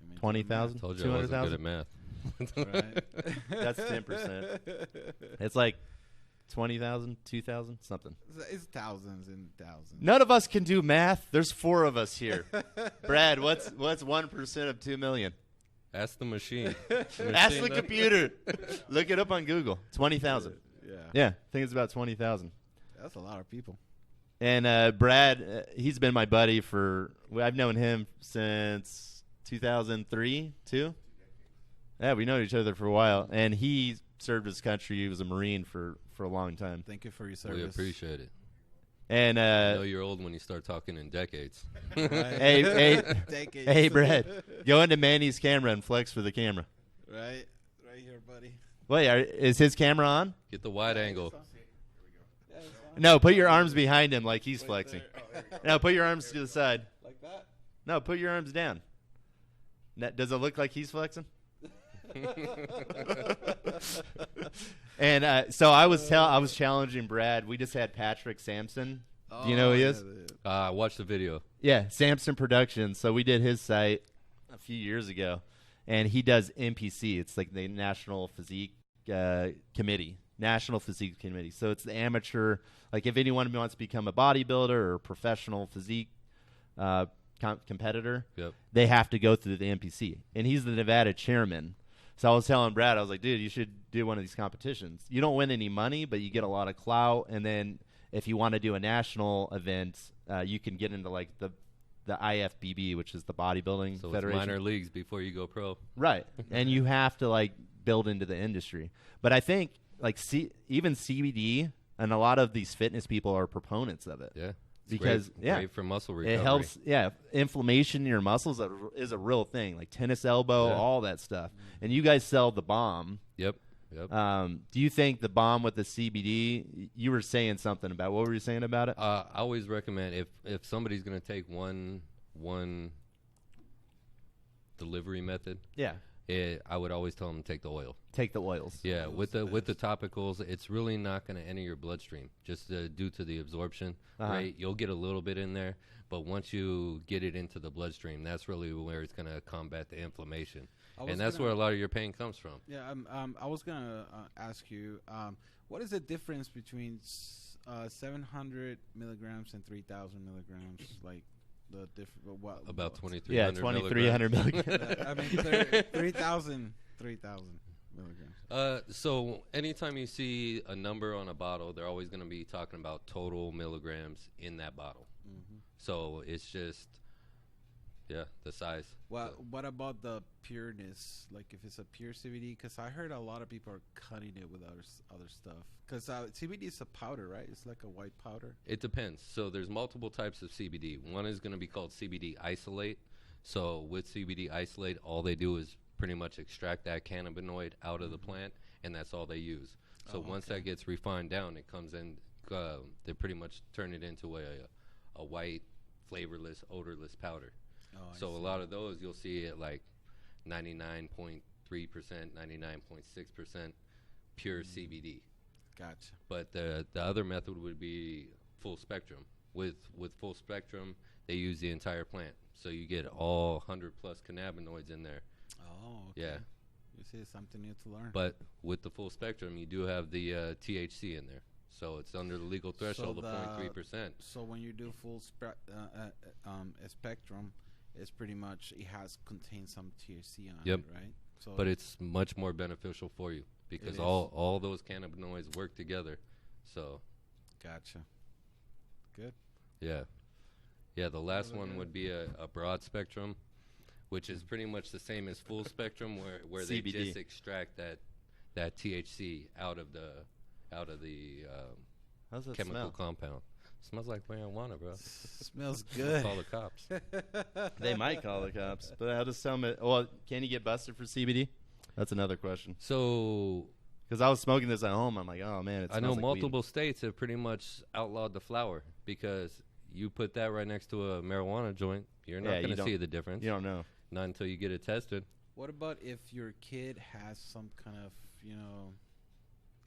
I mean, 20,000? Told you I wasn't good at 200,000? math. Right. That's 10%. It's like 20,000, 2,000, something. It's thousands and thousands. None of us can do math. There's 4 of us here. Brad, what's 1% of 2 million? Ask the machine. Ask the computer. Look it up on Google. 20,000. Yeah. Yeah, I think it's about 20,000. That's a lot of people. And Brad, he's been my buddy I've known him since 2003, too. Yeah, we know each other for a while. And he served his country. He was a Marine for a long time. Thank you for your service. We appreciate it. And I know you're old when you start talking in decades. hey, Decades. hey, Brad, go into Manny's camera and flex for the camera. Right here, buddy. Wait, is his camera on? Get the wide angle. Yeah, it's on. No, put your arms behind him like he's Wait, flexing. there. Oh, there you go. No, put your arms to the side. Like that? No, put your arms down. Does it look like he's flexing? And so I was challenging Brad. We just had Patrick Sampson. Do you know who he is? I watched the video. Yeah, Sampson Productions. So we did his site a few years ago, and he does NPC. It's like the National Physique Committee. National Physique Committee. So it's the amateur. Like if anyone wants to become a bodybuilder or a professional physique competitor, Yep. they have to go through the NPC. And he's the Nevada chairman. So I was telling Brad, I was like, dude, you should do one of these competitions. You don't win any money, but you get a lot of clout. And then if you want to do a national event, you can get into like the IFBB, which is the bodybuilding So federation. it's minor leagues before you go pro. Right. And you have to like build into the industry. But I think like even CBD and a lot of these fitness people are proponents of it. Yeah. It's Because great for muscle recovery. it helps. Yeah, inflammation in your muscles is a real thing, like tennis elbow, Yeah. all that stuff. And you guys sell the bomb. Yep. Do you think the bomb with the CBD? You were saying something about. What were you saying about it? I always recommend if somebody's going to take one delivery method, Yeah, I would always tell them to take the oil. take the oils. Yeah, with the topicals, it's really not going to enter your bloodstream just due to the absorption. Uh-huh. Right, you'll get a little bit in there, but once you get it into the bloodstream, that's really where it's going to combat the inflammation, and that's where a lot of your pain comes from. Yeah, I was gonna ask you, what is the difference between 700 milligrams and 3,000 milligrams? Like the different what? About what- 2,300. Yeah, 2,300 milligrams. I mean, 3,000 milligrams. So anytime you see a number on a bottle, they're always going to be talking about total milligrams in that bottle. Mm-hmm. So it's just, the size. What about the pureness? Like if it's a pure CBD? Because I heard a lot of people are cutting it with other stuff. Because CBD is a powder, right? It's like a white powder. It depends. So there's multiple types of CBD. One is going to be called CBD isolate. So with CBD isolate, all they do is pretty much extract that cannabinoid out of the plant, and that's all they use. So once that gets refined down, it comes in. They pretty much turn it into a white, flavorless, odorless powder. So a lot of those you'll see at like 99.3%, 99.6% pure CBD. Gotcha. But the other method would be full spectrum. With full spectrum, they use the entire plant, so you get all 100+ cannabinoids in there. Oh, okay. Yeah. You see, it's something new to learn. But with the full spectrum, you do have the THC in there, so it's under the legal threshold of 0.3%. So when you do full spectrum, it's pretty much contains some THC on Yep. it, right? So But it's much more beneficial for you because is. all those cannabinoids work together. So gotcha. Good. yeah. The last one would be a broad spectrum, which is pretty much the same as full spectrum, where they CBD. just extract that THC out of the How's that chemical smell? compound. Smells like marijuana, bro. Smells good. Call the cops. They might call the cops, but I'll just tell them. Well, can you get busted for CBD? That's another question. So Because I was smoking this at home. I'm like, oh, man, it I smells know like multiple states have pretty much outlawed the flower because you put that right next to a marijuana joint, you're not going to see the difference. You don't know. Not until you get it tested. What about if your kid has some kind of,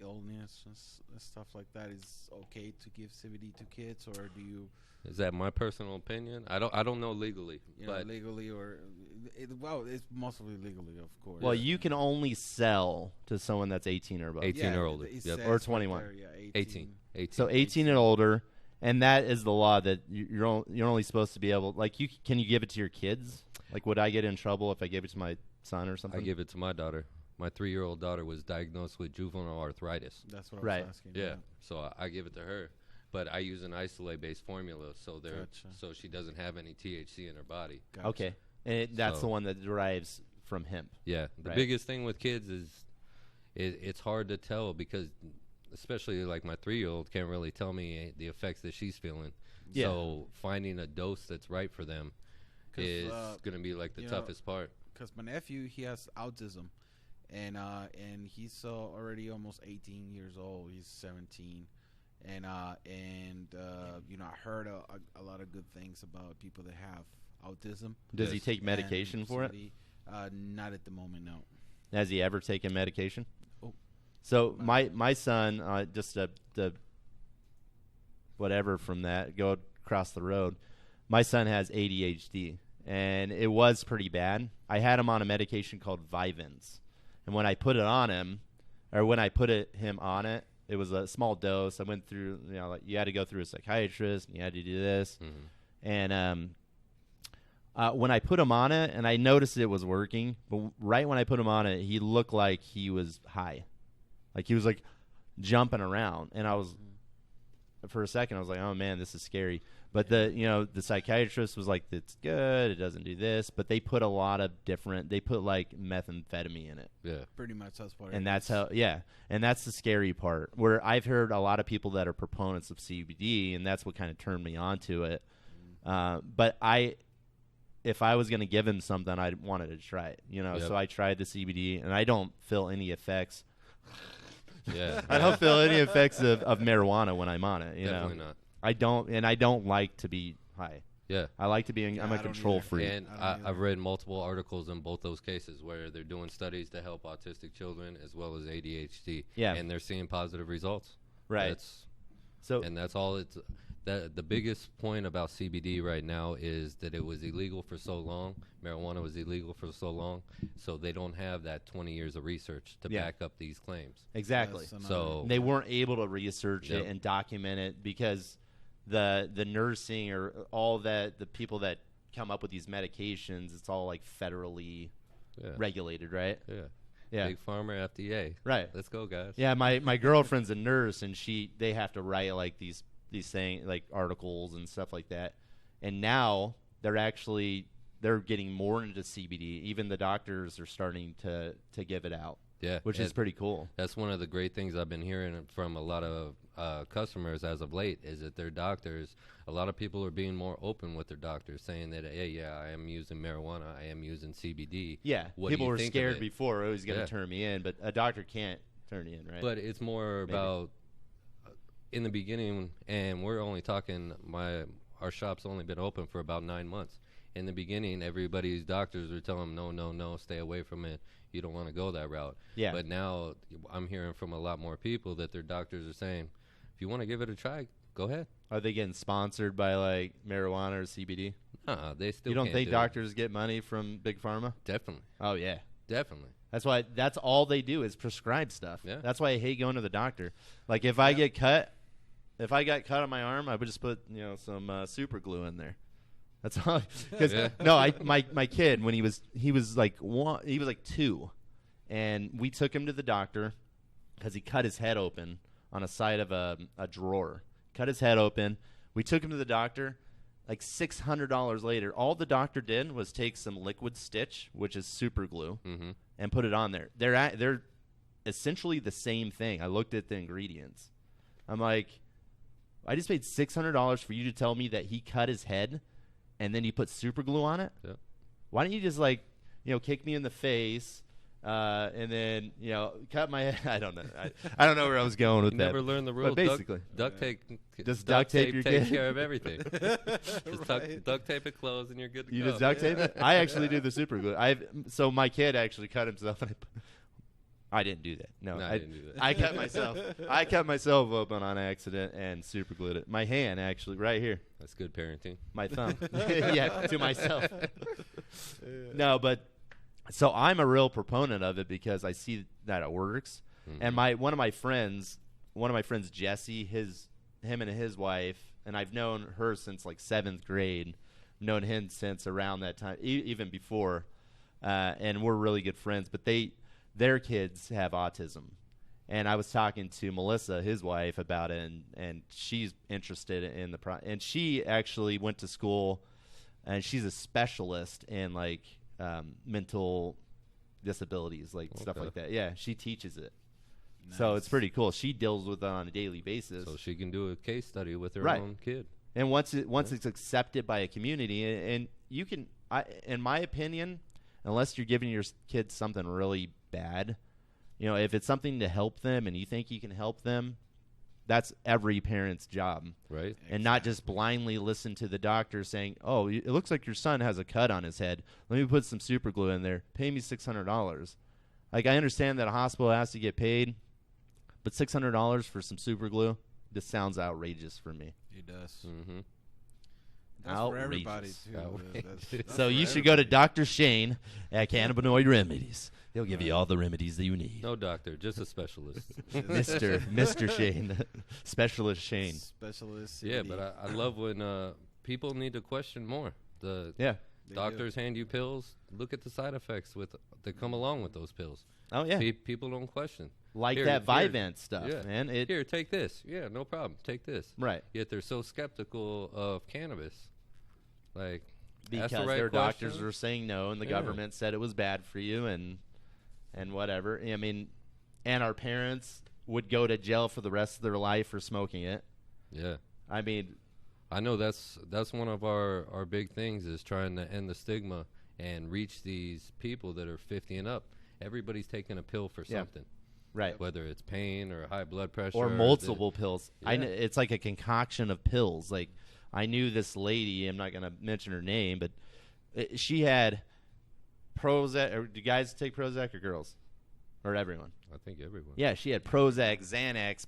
illness and stuff like that? Is okay to give CBD to kids, or do you? Is that my personal opinion? I don't know legally, but legally it's mostly legally, of course. Well, you can only sell to someone that's 18 or above. 18 or older, or 21. Right there, 18. So 18 and older, and that is the law that you're only supposed to be able. Like, can you give it to your kids? Like, would I get in trouble if I gave it to my son or something? I give it to my daughter. My 3-year-old daughter was diagnosed with juvenile arthritis. That's what I was asking. Yeah, so I give it to her. But I use an isolate-based formula, so so she doesn't have any THC in her body. Gotcha. Okay, and that's the one that derives from hemp. Yeah, the biggest thing with kids is it's hard to tell because, especially like my 3-year-old can't really tell me the effects that she's feeling. Yeah. So finding a dose that's right for them is going to be like the toughest part. Because my nephew, he has autism, and he's already almost 18 years old. He's 17. And I heard a lot of good things about people that have autism. Does he take medication for it? Not at the moment, no. Has he ever taken medication? Oh. So my son, just the whatever from that, go across the road. My son has ADHD, and it was pretty bad. I had him on a medication called Vyvanse, and when I put it on him, or when I put him on it, it was a small dose. I went through, like you had to go through a psychiatrist, and you had to do this. Mm-hmm. And when I put him on it, and I noticed it was working, but right when I put him on it, he looked like he was high. Like he was like jumping around. And I was, for a second, I was like, oh, man, this is scary. But the psychiatrist was like, it's good, it doesn't do this. But they put a lot of they put like methamphetamine in it. Yeah. Pretty much that's what and that's how, and that's the scary part. Where I've heard a lot of people that are proponents of CBD, and that's what kind of turned me on to it. But if I was going to give him something, I wanted to try it, So I tried the CBD, and I don't feel any effects. Yeah. I don't feel any effects of marijuana when I'm on it, Definitely not. I don't like to be high. Yeah. I like to be I'm a control freak. And I've read multiple articles in both those cases where they're doing studies to help autistic children as well as ADHD. Yeah. And they're seeing positive results. Right. And that's all the biggest point about CBD right now is that it was illegal for so long. Marijuana was illegal for so long. So they don't have that 20 years of research to back up these claims. Exactly. So they weren't able to research it and document it because the nursing or all that, the people that come up with these medications, it's all like federally regulated, right? Yeah. Yeah. Big Pharma, FDA. Right. Let's go, guys. Yeah, my girlfriend's a nurse, and they have to write like these things, like articles and stuff like that. And now they're getting more into CBD. Even the doctors are starting to give it out. Yeah. Which is pretty cool. That's one of the great things I've been hearing from a lot of customers as of late is that their doctors, a lot of people are being more open with their doctors, saying that, hey, I am using marijuana, I am using CBD. Yeah, people were scared before, it was going to turn me in, but a doctor can't turn you in, right? But it's more about in the beginning, and we're only talking, our shop's only been open for about 9 months. In the beginning, everybody's doctors were telling them, no, stay away from it. You don't want to go that route. Yeah. But now I'm hearing from a lot more people that their doctors are saying, if you want to give it a try, go ahead. Are they getting sponsored by like marijuana or CBD? They still. You don't think doctors get money from Big Pharma? Definitely. Oh yeah, definitely. That's all they do is prescribe stuff. Yeah. That's why I hate going to the doctor. Like if I got cut on my arm, I would just put some super glue in there. That's all. Because my kid when he was like 2, and we took him to the doctor because he cut his head open on a side of a drawer. Cut his head open. We took him to the doctor. Like $600 later, all the doctor did was take some liquid stitch, which is super glue, and put it on there. They're essentially the same thing. I looked at the ingredients. I'm like, I just paid $600 for you to tell me that he cut his head, and then you put super glue on it. Yeah. Why don't you just kick me in the face And then, cut my head. I don't know. I don't know where I was going with You that. never learned the rule. But basically. Duct tape. Just duct tape your takes kid? care of everything. Just duct tape it closed and you're good to You go. just duct tape it? I actually do the super glue. So my kid actually cut himself. And I didn't do that. No, I didn't do that. I cut myself. I cut myself open on accident and super glued it. My hand, actually, right here. That's good parenting. My thumb. Yeah, to myself. No, but so I'm a real proponent of it because I see that it works. Mm-hmm. And one of my friends, Jesse, him and his wife, and I've known her since like 7th grade. Known him since around that time, even before, and we're really good friends. But their kids have autism, and I was talking to Melissa, his wife, about it, and she's interested in and she actually went to school, and she's a specialist in like mental disabilities, like stuff like that. Yeah, she teaches it. Nice. So it's pretty cool. She deals with it on a daily basis. So she can do a case study with her own kid. And once it's accepted by a community, and you can, in my opinion, unless you're giving your kids something really bad, if it's something to help them and you think you can help them, that's every parent's job. Right. And not just blindly listen to the doctor saying, oh, it looks like your son has a cut on his head. Let me put some super glue in there. Pay me $600. Like, I understand that a hospital has to get paid, but $600 for some super glue just sounds outrageous for me. It does. Mm-hmm. That's for everybody, too. That's so you should go to Dr. Shane at Cannabinoid Remedies. He'll give you all the remedies that you need. No doctor, just a specialist. Mr. Shane. Specialist Shane. Specialist. Yeah, but I love when people need to question more. Doctors hand you pills. Look at the side effects that come along with those pills. Oh, yeah. People don't question. Like that Vyvanse stuff, man. Here, take this. Yeah, no problem. Take this. Right. Yet they're so skeptical of cannabis. Like, because their doctors were saying no, and the government said it was bad for you, and whatever. I mean, and our parents would go to jail for the rest of their life for smoking it. Yeah. I mean, I know that's one of our big things is trying to end the stigma and reach these people that are 50 and up. Everybody's taking a pill for something. Right. Whether it's pain or high blood pressure. Or multiple pills. Yeah. It's like a concoction of pills. Like, I knew this lady, I'm not going to mention her name, but she had Prozac. Or do guys take Prozac or girls? Or everyone? I think everyone. Yeah, she had Prozac, Xanax,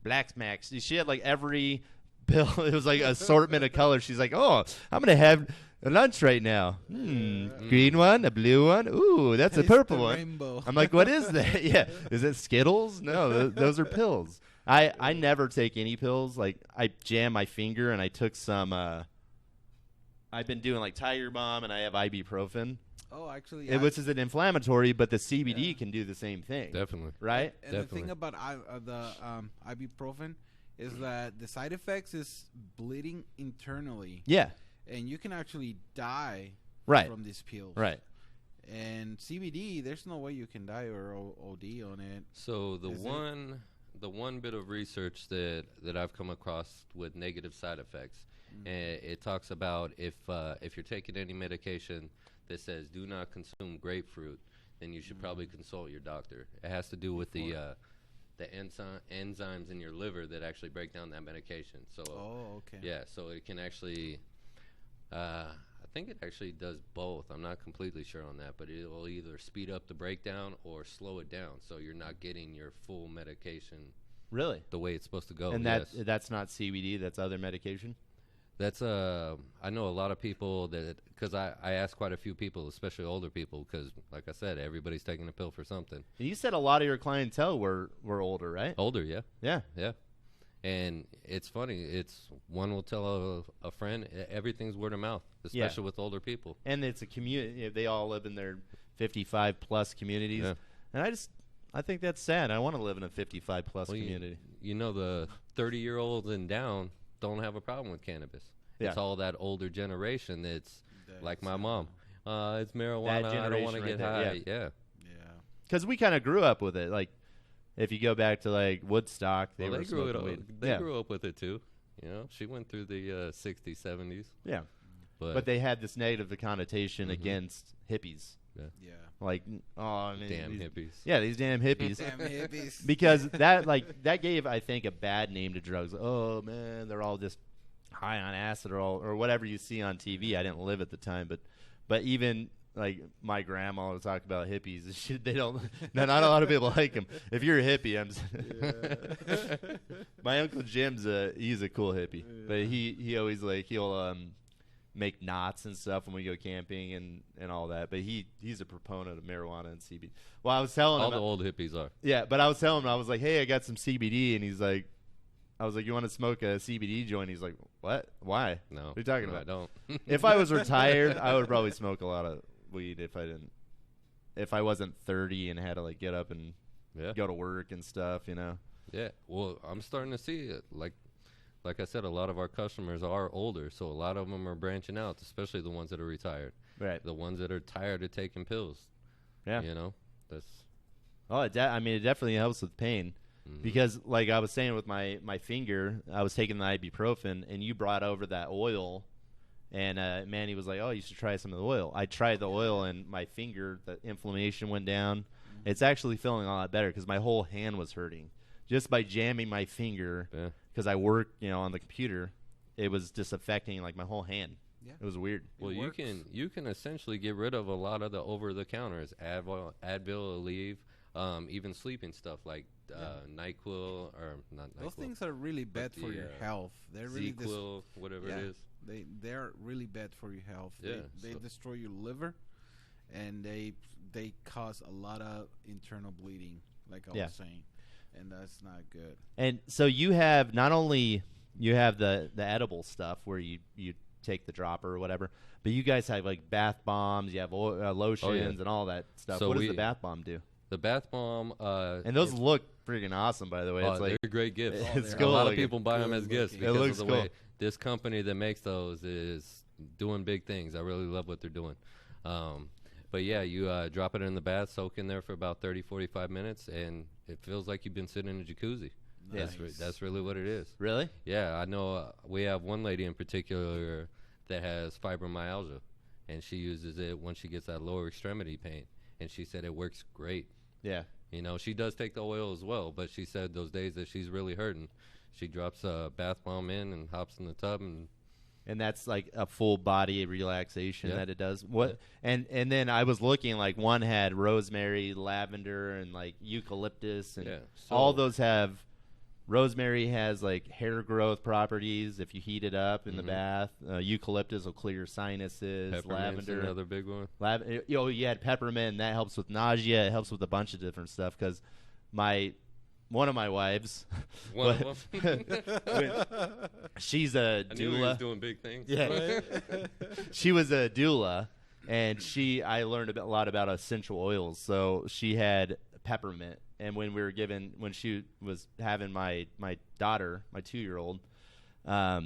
Black Max. She had like every pill. It was like an assortment of colors. She's like, oh, I'm going to have lunch right now. Green one, a blue one. Ooh, that's a purple one. Rainbow. I'm like, what is that? Yeah. Is it Skittles? No, those are pills. I never take any pills. Like, I jam my finger, and I took some I've been doing like Tiger Balm, and I have ibuprofen. Oh, actually, which is an inflammatory, but the CBD can do the same thing. Definitely. Right? And the thing about the ibuprofen is that the side effects is bleeding internally. Yeah. And you can actually die from these pills. Right. And CBD, there's no way you can die or OD on it. So the one bit of research that I've come across with negative side effects, it talks about if you're taking any medication that says do not consume grapefruit, then you should probably consult your doctor. It has to do with the enzymes in your liver that actually break down that medication. So yeah, so it can actually I think it actually does both. I'm not completely sure on that, but it will either speed up the breakdown or slow it down, so you're not getting your full medication really the way it's supposed to go. And that's not CBD, that's other medication? That's I know a lot of people because I asked quite a few people, especially older people, because like I said, everybody's taking a pill for something. You said a lot of your clientele were older, right? Older, yeah. Yeah. And it's funny. It's one will tell a friend. Everything's word of mouth, especially with older people. And it's a community. They all live in their 55-plus communities. Yeah. And I think that's sad. I want to live in a 55-plus community. You know, the 30-year-olds and down don't have a problem with cannabis. Yeah. It's all that older generation that's like my mom. It's marijuana. I don't want to get high. Yeah. Because we kind of grew up with it. Like, if you go back to like Woodstock, they grew up with it too. You know, she went through the 60s, 70s. Yeah. but they had this negative connotation against hippies. Yeah. Like, oh man, Damn hippies. Yeah, these damn hippies. Damn hippies. Because that gave, I think, a bad name to drugs. Oh man, they're all just high on acid or whatever you see on TV. I didn't live at the time, but even like my grandma would talk about hippies. They don't. Not a lot of people like them. If you're a hippie, my Uncle Jim's he's a cool hippie, but he always he'll make knots and stuff when we go camping and all that. But he's a proponent of marijuana and CBD. Well, I was telling him all the old hippies are. Yeah, but I was telling him, I was like, hey, I got some CBD, and he's like, I was like, you want to smoke a CBD joint? He's like, what? Why? No. What are you talking about? I don't. If I was retired, I would probably smoke a lot of weed if I wasn't 30 and had to get up and go to work and stuff, Yeah. Well, I'm starting to see it. Like I said, a lot of our customers are older, so a lot of them are branching out, especially the ones that are retired. Right. The ones that are tired of taking pills. Yeah. That's. Oh, it definitely helps with pain. Because, like I was saying with my finger, I was taking the ibuprofen, and you brought over that oil, and Manny was like, oh, you should try some of the oil. I tried the oil, and my finger, the inflammation went down. It's actually feeling a lot better because my whole hand was hurting. Just by jamming my finger, because I work, on the computer, it was just affecting, my whole hand. Yeah. It was weird. Well, you can essentially get rid of a lot of the over-the-counters, Advil, Aleve, even sleeping stuff like NyQuil or not NyQuil. Those things are really bad for your health. They're really ZQL, whatever it is. They're really bad for your health. They destroy your liver, and they cause a lot of internal bleeding, like I was saying, and that's not good. And so you have not only you have the edible stuff where you take the dropper or whatever, but you guys have bath bombs, you have lotions and all that stuff. So what does the bath bomb do? The bath bomb, and those look freaking awesome, by the way. It's they're great gifts. It's cool. A lot of people buy them as gifts because of the cool. way this company that makes those is doing big things. I really love what they're doing. But yeah, you drop it in the bath, soak in there for about 30, 45 minutes, and it feels like you've been sitting in a jacuzzi. Nice. That's really what it is. Really? Yeah, I know. We have one lady in particular that has fibromyalgia, and she uses it when she gets that lower extremity pain, and she said it works great. Yeah. She does take the oil as well, but she said those days that she's really hurting, she drops a bath bomb in and hops in the tub, and that's like a full body relaxation that it does. What? And then I was looking, one had rosemary, lavender, and eucalyptus, and all those have. Rosemary has hair growth properties if you heat it up in the bath. Eucalyptus will clear your sinuses. Lavender, another big one. You had peppermint, and that helps with nausea. It helps with a bunch of different stuff because one of my wives, she's a doula. I knew he was doing big things. Yeah, she was a doula, and I learned a lot about essential oils. So she had peppermint. And when she was having my daughter, my 2-year-old, I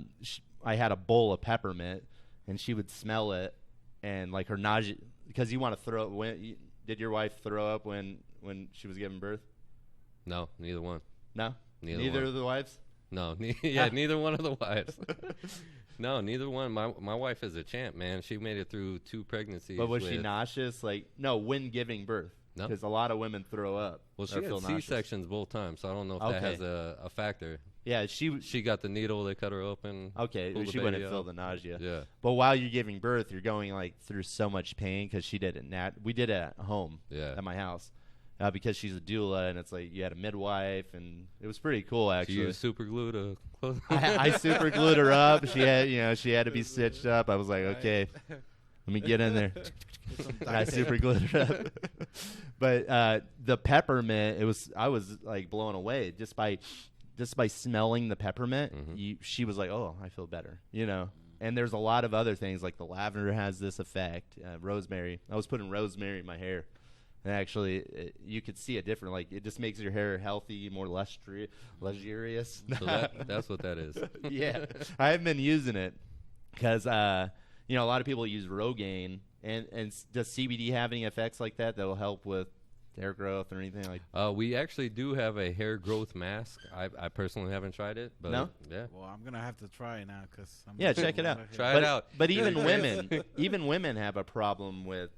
had a bowl of peppermint, and she would smell it, and her nausea, because you want to throw up. Did your wife throw up when she was giving birth? No, neither one. No, neither of the wives. No, neither one of the wives. No, neither one. My wife is a champ, man. She made it through 2 pregnancies. But was she nauseous? No, when giving birth. No, because a lot of women throw up. Well, she had C-sections both times, so I don't know if that has a factor. Yeah, she got the needle. They cut her open. Okay, she wouldn't feel the nausea. Yeah, but while you're giving birth, you're going through so much pain because she did it. We did it at home. Yeah, at my house, because she's a doula, and it's you had a midwife, and it was pretty cool actually. You used super glue to close. I super glued her up. She had to be stitched up. I was like, okay. Let me get in there. And I super glued her up. But the peppermint, I was blown away just by smelling the peppermint. She was like, "Oh, I feel better," And there's a lot of other things like the lavender has this effect. Rosemary. I was putting rosemary in my hair, and actually, you could see it different. It just makes your hair healthy, more luxurious. So that's what that is. Yeah, I haven't been using it because. A lot of people use Rogaine, and does CBD have any effects like that will help with hair growth or anything like? We actually do have a hair growth mask. I personally haven't tried it, but No? yeah. Well, I'm gonna have to try it now because Yeah, check it out. Try it out. But even women have a problem with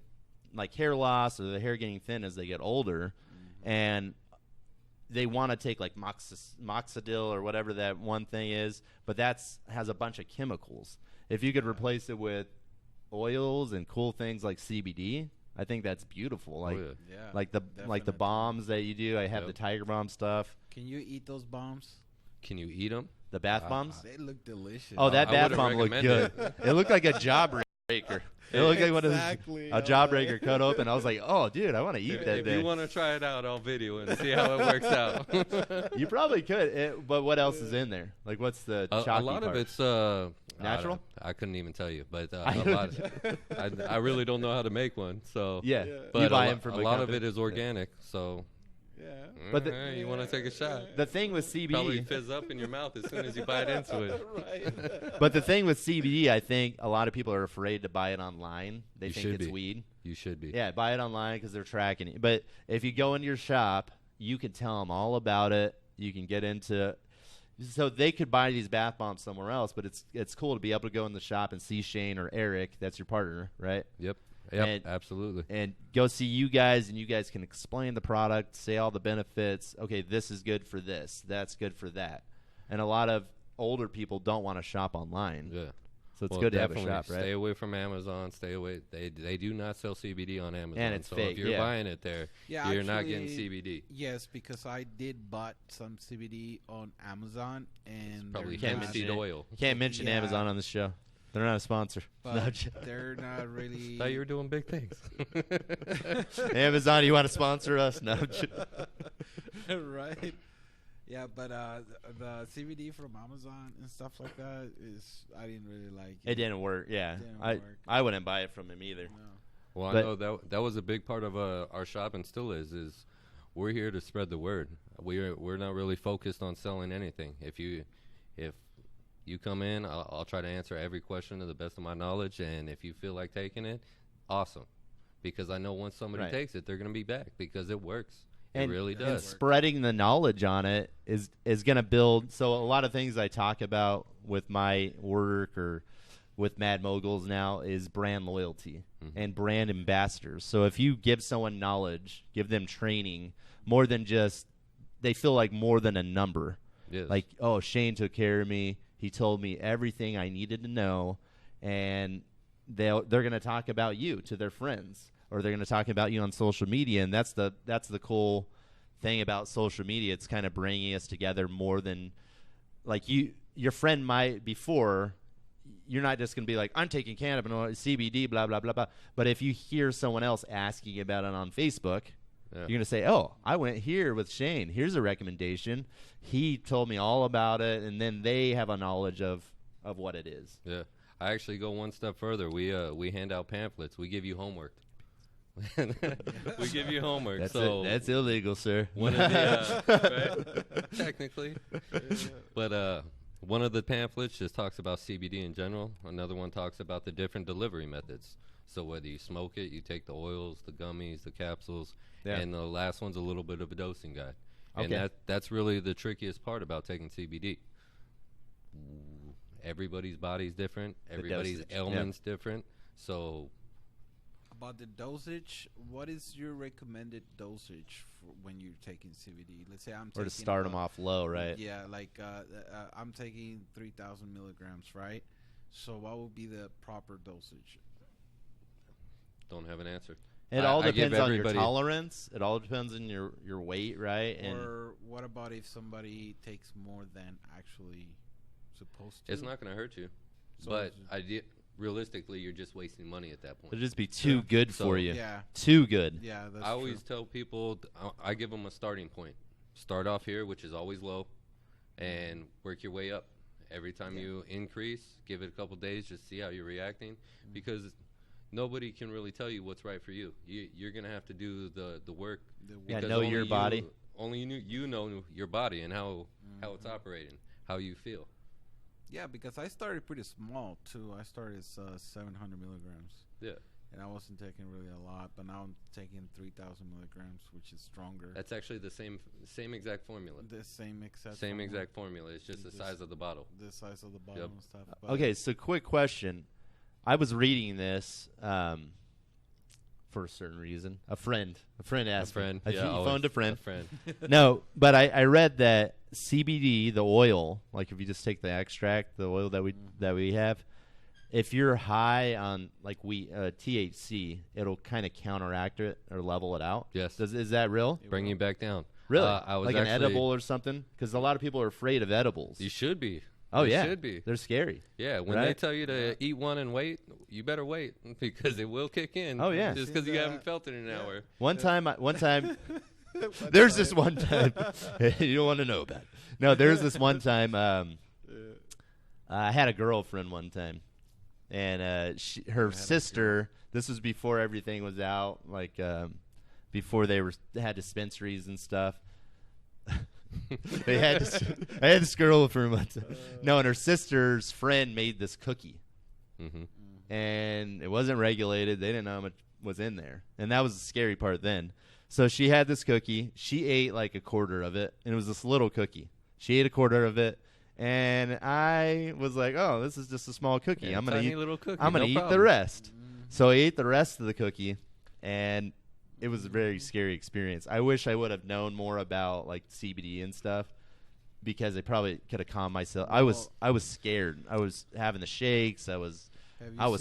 like hair loss or the hair getting thin as they get older, and they want to take like moxidil or whatever that one thing is, but has a bunch of chemicals. If you could replace it with oils and cool things like CBD, I think that's beautiful. Like, like the bombs that you do. I have the Tiger Balm stuff. Can you eat those bombs? Can you eat them? The bath bombs? They look delicious. Oh, that bath bomb looked good. It looked like a jawbreaker. It looked like one of a jawbreaker cut open. I was like, oh, dude, I want to eat that. If you want to try it out, I'll video it and see how it works out. You probably could. But what else is in there? Like, what's the chalky A lot part? of it's natural. I couldn't even tell you, but a lot. I really don't know how to make one. So yeah, but you buy them from a lot of it is organic. So. Yeah. But you want to take a shot? The thing with CBD probably fizz up in your mouth as soon as you bite into it. Right. But the thing with CBD, I think a lot of people are afraid to buy it online. They think it's weed. You should be. Yeah, buy it online because they're tracking it. But if you go into your shop, you can tell them all about it. You can get into. So they could buy these bath bombs somewhere else, but it's cool to be able to go in the shop and see Shane or Eric. That's your partner, right? Yep. Yep, absolutely. And go see you guys, and you guys can explain the product, say all the benefits. Okay, this is good for this. That's good for that. And a lot of older people don't want to shop online. Yeah. So it's good to have a shop, right? Stay away from Amazon. Stay away. They do not sell CBD on Amazon. And it's so fake, if you're buying it there, you're not getting CBD. Yes, because I did bought some CBD on Amazon, and it's probably hemp seed oil. Can't mention Amazon on this show. They're not a sponsor. But they're not really. Thought you were doing big things. Amazon, you want to sponsor us? No. Right. Yeah, but the CBD from Amazon and stuff like that I didn't really like it. It didn't work. Yeah, I wouldn't buy it from him either. No. Well, I know that was a big part of our shop and still is we're here to spread the word. We're not really focused on selling anything. If you come in, I'll try to answer every question to the best of my knowledge, and if you feel like taking it, awesome. Because I know once somebody takes it, they're going to be back because it works. It really does. And spreading the knowledge on it is going to build. So a lot of things I talk about with my work or with Mad Moguls now is brand loyalty and brand ambassadors. So if you give someone knowledge, give them training, more than just they feel like more than a number. Yes. Like, oh, Shane took care of me. He told me everything I needed to know, and they're going to talk about you to their friends, or they're going to talk about you on social media, and that's the cool thing about social media. It's kind of bringing us together more than like your friend might before. You're not just going to be like, I'm taking cannabinoid CBD, blah blah blah blah. But if you hear someone else asking about it on Facebook. Yeah. You're going to say, oh, I went here with Shane. Here's a recommendation. He told me all about it, and then they have a knowledge of what it is. Yeah. I actually go one step further. We hand out pamphlets. We give you homework. We give you homework. That's illegal, sir. One of the, right? Technically. But one of the pamphlets just talks about CBD in general. Another one talks about the different delivery methods. So whether you smoke it, you take the oils, the gummies, the capsules, and the last one's a little bit of a dosing guide. Okay. And that's really the trickiest part about taking CBD. Everybody's body's different. Everybody's ailment's different. So about the dosage, what is your recommended dosage for when you're taking CBD? Let's say I'm taking... Or to start them off low, right? Yeah, like I'm taking 3,000 milligrams, right? So what would be the proper dosage? Don't have an answer. It all depends on your tolerance. It all depends on your weight, right? Or what about if somebody takes more than actually supposed to? It's not going to hurt you. So but realistically, you're just wasting money at that point. It'll just be too good for you. Yeah. Too good. Yeah, that's I always tell people, I give them a starting point. Start off here, which is always low, and work your way up. Every time you increase, give it a couple days, just see how you're reacting, because nobody can really tell you what's right for you. You're going to have to do the work. Yeah, know your body. Only you know your body and how it's operating, how you feel. Yeah, because I started pretty small, too. I started 700 milligrams. Yeah. and I wasn't taking really a lot, but now I'm taking 3,000 milligrams, which is stronger. That's actually the same exact formula. The same exact Same formula. exact formula. It's just the size of the bottle. The size of the bottle Yep. and stuff. But Okay, so quick question. I was reading this for a certain reason. A friend asked me. He phoned a friend. No, but I read that CBD, the oil, like if you just take the extract, the oil that we have, if you're high on like THC, it'll kind of counteract it or level it out. Yes. Is that real? Bring you back down. Really? I was like an edible or something? Because a lot of people are afraid of edibles. You should be. Oh, yeah. Should be. They're scary. Yeah, when they tell you to eat one and wait, you better wait because it will kick in. Oh, yeah. Just because you haven't felt it in an hour. One time, there's this one time you don't want to know about it. No, there's this one time I had a girlfriend one time, and her sister. This was before everything was out, like before they had dispensaries and stuff. I had this girl for a month. No, and her sister's friend made this cookie, and it wasn't regulated. They didn't know how much was in there, and that was the scary part then. So she had this cookie. She ate like a quarter of it, and it was this little cookie. She ate a quarter of it, and I was like, "Oh, this is just a small cookie. Yeah, I'm gonna eat. little cookie. I'm gonna no eat problem. the rest." So I ate the rest of the cookie, and it was a very scary experience. I wish I would have known more about like CBD and stuff, because I probably could have calmed myself. I was scared. I was having the shakes. I was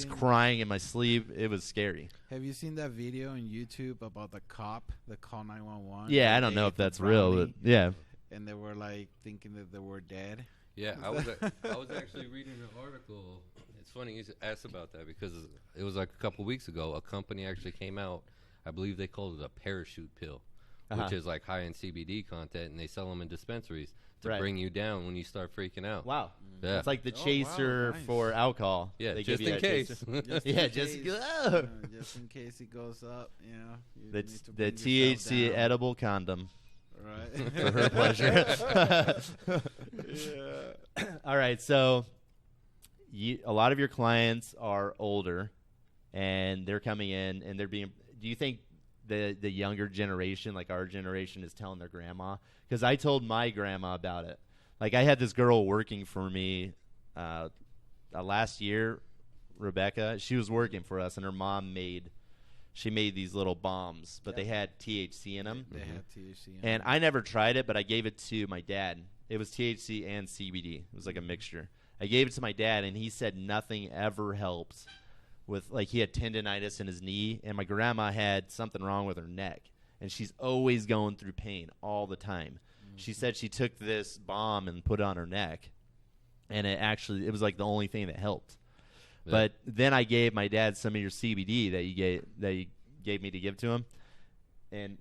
crying in my sleep. It was scary. Have you seen that video on YouTube about the cop that called 911? Yeah, I don't know if that's real, but yeah. And they were like thinking that they were dead. Yeah, I was actually reading an article. It's funny you asked about that because it was like a couple weeks ago. A company actually came out. I believe they called it a parachute pill, which is like high in CBD content, and they sell them in dispensaries to bring you down when you start freaking out. Wow. Yeah. It's like the chaser for alcohol. Yeah, They just give you in that case. chaser. Just in case it goes up, you know. You That's need to the bring yourself THC down. edible condom Right. for her pleasure. Yeah. All right, so a lot of your clients are older, and they're coming in, and they're being. Do you think the younger generation, like our generation, is telling their grandma? Because I told my grandma about it. Like I had this girl working for me last year, Rebecca. She was working for us, and her mom made these little bombs, but they had THC in them. They had THC in And I never tried it, but I gave it to my dad. It was THC and CBD. It was like a mixture. I gave it to my dad, and he said nothing ever helps with, like, he had tendonitis in his knee, and my grandma had something wrong with her neck, and she's always going through pain all the time. She said she took this bomb and put it on her neck, and it was like the only thing that helped. Yeah. But then I gave my dad some of your CBD that you gave me to give to him, and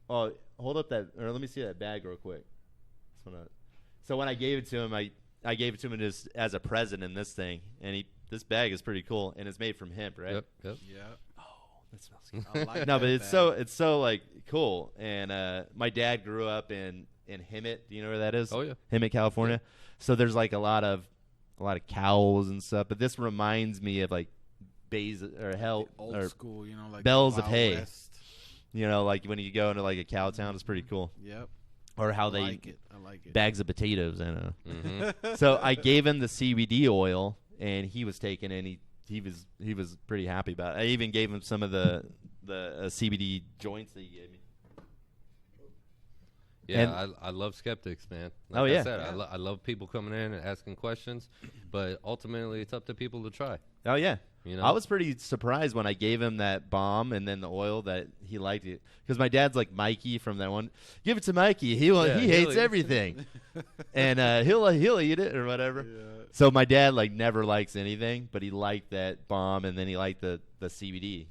hold up let me see that bag real quick. So when I gave it to him, I gave it to him just as a present in this thing, and this bag is pretty cool, and it's made from hemp, right? Yep. Yeah. Oh, that smells good. I like No, but that it's so like cool. And my dad grew up in Hemp. Do you know where that is? Oh yeah, Hemp, California. Yeah. So there's like a lot of cows and stuff. But this reminds me of like old school, you know, like bells of Wild hay. West. You know, like when you go into like a cow town, it's pretty cool. Yep. Or how I they like it. bags of potatoes. I know. Mm-hmm. So I gave him the CBD oil, and he was taking it. And he was pretty happy about it. I even gave him some of the CBD joints that he gave me. Yeah, I love skeptics, man. Like I said, I love people coming in and asking questions, but ultimately it's up to people to try. Oh yeah, you know? I was pretty surprised when I gave him that bomb and then the oil that he liked it, because my dad's like Mikey from that one. Give it to Mikey. He hates everything, and he'll eat it or whatever. Yeah. So my dad like never likes anything, but he liked that bomb, and then he liked the CBD.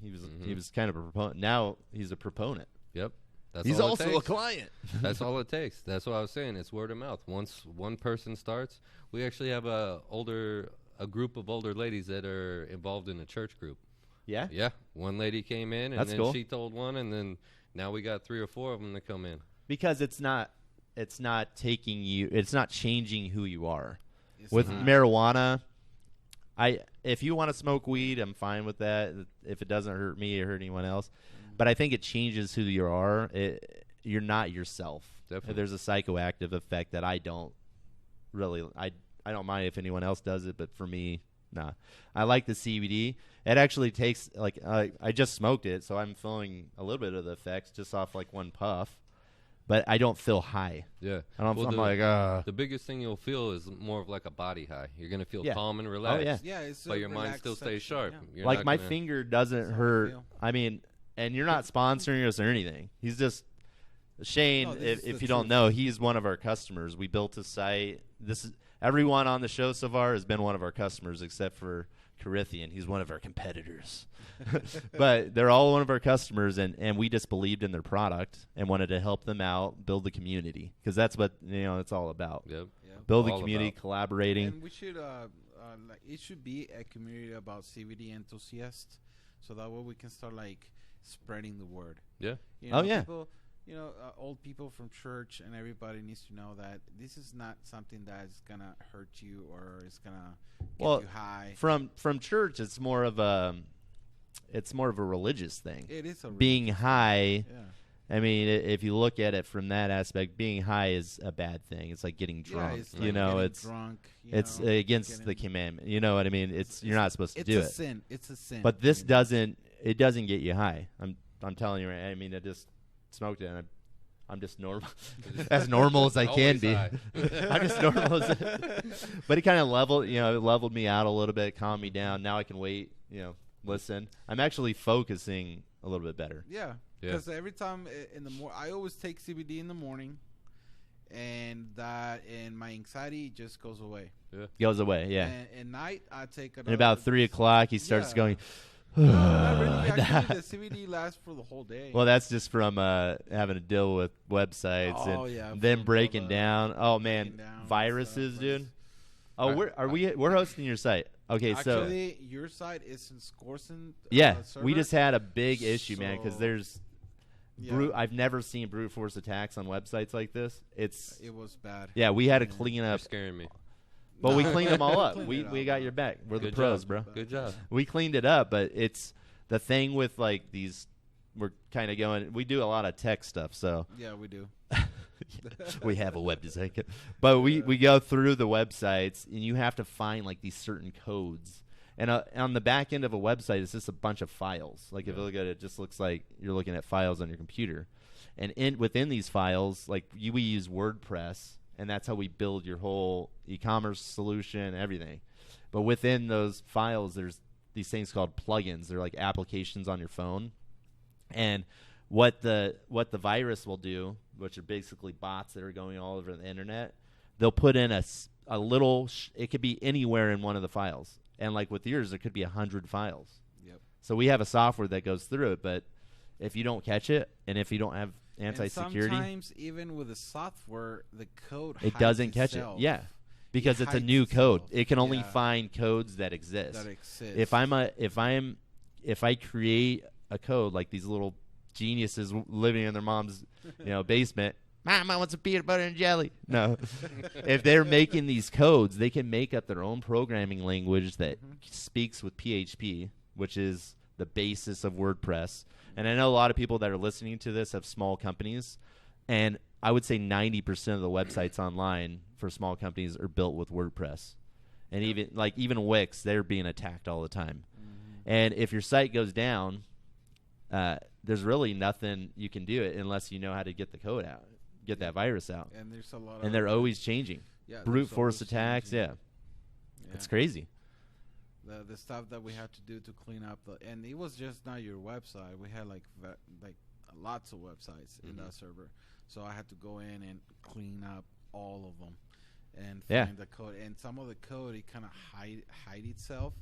He was kind of a proponent. Now he's a proponent. Yep. He's also a client. That's all it takes. That's what I was saying. It's word of mouth. Once one person starts, we actually have a group of older ladies that are involved in a church group. Yeah? Yeah. One lady came in, and That's then cool. she told one, and then now we got 3 or 4 of them that come in. Because it's not changing who you are. It's With not. marijuana, if you want to smoke weed, I'm fine with that. If it doesn't hurt me or hurt anyone else, but I think it changes who you are. You're not yourself. Definitely. There's a psychoactive effect that I don't really. I don't mind if anyone else does it, but for me, nah. I like the CBD. It actually takes like I just smoked it, so I'm feeling a little bit of the effects just off like one puff. But I don't feel high. Yeah. I'm like, the biggest thing you'll feel is more of like a body high. You're going to feel Yeah. calm and relaxed. Oh, Yeah, it's But your mind still stays sharp. Yeah. You're like not my gonna- finger doesn't That's how I hurt. feel. I mean, and you're not sponsoring us or anything. He's just Shane. No, this is if the you don't truth. know, he's one of our customers. We built a site. This is everyone on the show so far has been one of our customers, except for Carithian. He's one of our competitors. But they're all one of our customers, and we just believed in their product and wanted to help them out, build the community, because that's what it's all about. Yep. Yeah. Build the All community, about. collaborating. And we should like it should be a community about CBD enthusiasts, so that way we can start like spreading the word. Yeah. You Oh, know, yeah. people, old people from church and everybody needs to know that this is not something that's gonna hurt you or is gonna get Well, you high. From church, it's more of a religious thing. It is a Being religious high. thing. Yeah. I mean, if you look at it from that aspect, being high is a bad thing. It's like getting Yeah, drunk. it's like getting drunk. It's against the commandment. You know what I mean? You're not supposed to It's do a it. sin. It's a sin. But this you know? doesn't. It doesn't get you high. I'm telling you. Right? I mean, I just smoked it, and I'm just normal, as normal as I can Always be. high. I'm just normal as. But it kind of leveled me out a little bit, calmed me down. Now I can wait. Listen. I'm actually focusing a little bit better. Yeah, Yeah. because every time in the I always take CBD in the morning, and my anxiety just goes away. Goes away. Yeah. And at night I take And about 3 o'clock, he starts Yeah. going. No, not really. Actually, the CBD lasts for the whole day. Well, that's just from having to deal with websites Oh, and yeah, them from breaking all the down. Oh man, breaking down and viruses, stuff, dude. but Oh, we're hosting your site. Okay, so actually, your site is in Scorson. yeah, server. we just had a big issue, man, because So, there's yeah, I've never seen brute force attacks on websites like this. it was bad. Yeah, we had to Yeah. clean You're up, scaring me. but we No, cleaned them all up. cleaned We it we up, got bro. your back. We're the Good pros, job. bro. Good job. We cleaned it up, but it's the thing with like these. We're kind of going. We do a lot of tech stuff, so. Yeah, we do. We have a web design, but we go through the websites, and you have to find like these certain codes. And on the back end of a website, it's just a bunch of files. Like if you look at it, it just looks like you're looking at files on your computer. And within these files, like we use WordPress, and that's how we build your whole e-commerce solution, everything. But within those files, there's these things called plugins. They're like applications on your phone. And what the virus will do, which are basically bots that are going all over the internet, they'll put in a little. It could be anywhere in one of the files, and like with yours, there could be 100 files. Yep. So we have a software that goes through it, but if you don't catch it, and if you don't have anti-security, And sometimes even with the software, the code it hides doesn't catch it. itself. Yeah, because it's a hides new code. itself. It can only Yeah. find codes that exist. That exists. If I create a code like these little geniuses living in their mom's basement, Mom, I want some peanut butter and jelly. No, if they're making these codes, they can make up their own programming language that speaks with PHP, which is the basis of WordPress. And I know a lot of people that are listening to this have small companies, and I would say 90% of the websites online for small companies are built with WordPress. And even Wix, they're being attacked all the time. And if your site goes down, there's really nothing you can do it unless you know how to get the code out, get that virus out. And there's a lot. And they're always changing. yeah, Brute there's force always attacks, changing. yeah. It's crazy. The stuff that we had to do to clean up and it was just not your website. We had like lots of websites in that server, so I had to go in and clean up all of them and find the code. And some of the code it kind of hide itself,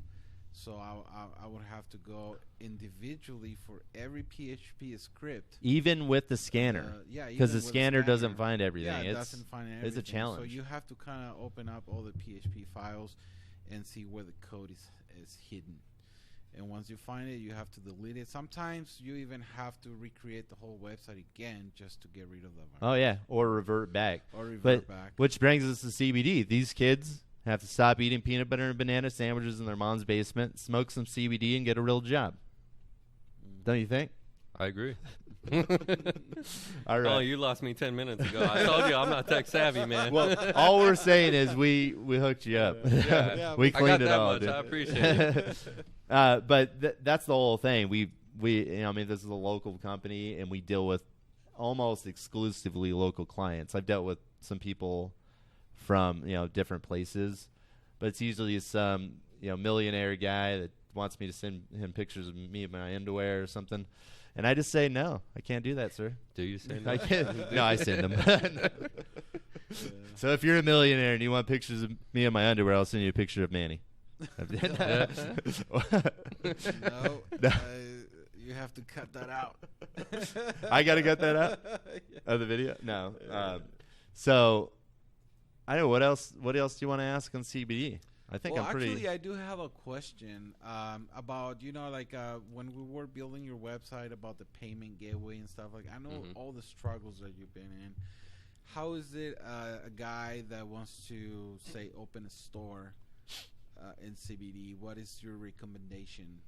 so I would have to go individually for every PHP script. Even with the scanner. Yeah, Because even the with scanner doesn't find everything. Yeah, it it's doesn't find everything. it's a challenge. So you have to kind of open up all the PHP files and see where the code is hidden. And once you find it, you have to delete it. Sometimes you even have to recreate the whole website again just to get rid of the virus. Oh yeah, or revert back. Or revert But back. which brings us to CBD. These kids have to stop eating peanut butter and banana sandwiches in their mom's basement, smoke some CBD, and get a real job. Don't you think? I agree. All right. Oh, you lost me 10 minutes ago. I told you I'm not tech savvy, man. Well, all we're saying is we hooked you up. Yeah. We I cleaned got it that all. much. Dude. I appreciate it. But that's the whole thing. We I mean, this is a local company, and we deal with almost exclusively local clients. I've dealt with some people from different places, but it's usually some millionaire guy that wants me to send him pictures of me in my underwear or something. And I just say, no, I can't do that, sir. Do you say no? I can't. No, I send them. So if you're a millionaire and you want pictures of me in my underwear, I'll send you a picture of Manny. No, you have to cut that out. I got to cut that out of the video? No. So I don't know. What else do you want to ask on CBD? I think I'm pretty. Actually, I do have a question about when we were building your website about the payment gateway and stuff. Like, I know all the struggles that you've been in. How is it a guy that wants to say open a store in CBD? What is your recommendation?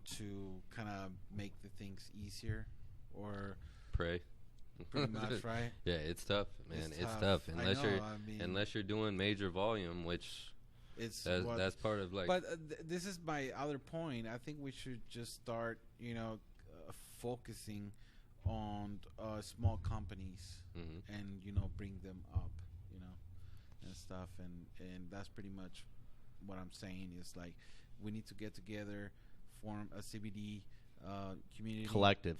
To kind of make the things easier, or Pray. pretty much, right? Yeah, it's tough, man. It's tough. Unless you're doing major volume, which that's part of like. But this is my other point. I think we should just start, focusing on small companies and bring them up, and stuff. And that's pretty much what I'm saying is like we need to get together, form a CBD community collective.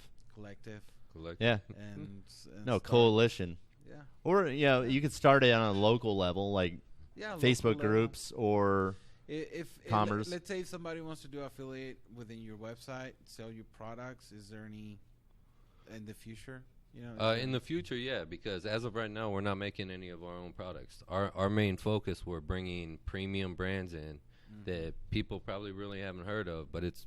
Yeah. And no, start, coalition. Yeah. Or you could start it on a local level, like Facebook local groups level. or if commerce. Let's say somebody wants to do affiliate within your website, sell your products. Is there any in the future? In the future, yeah, because as of right now, we're not making any of our own products. Our main focus, we're bringing premium brands in that people probably really haven't heard of, but it's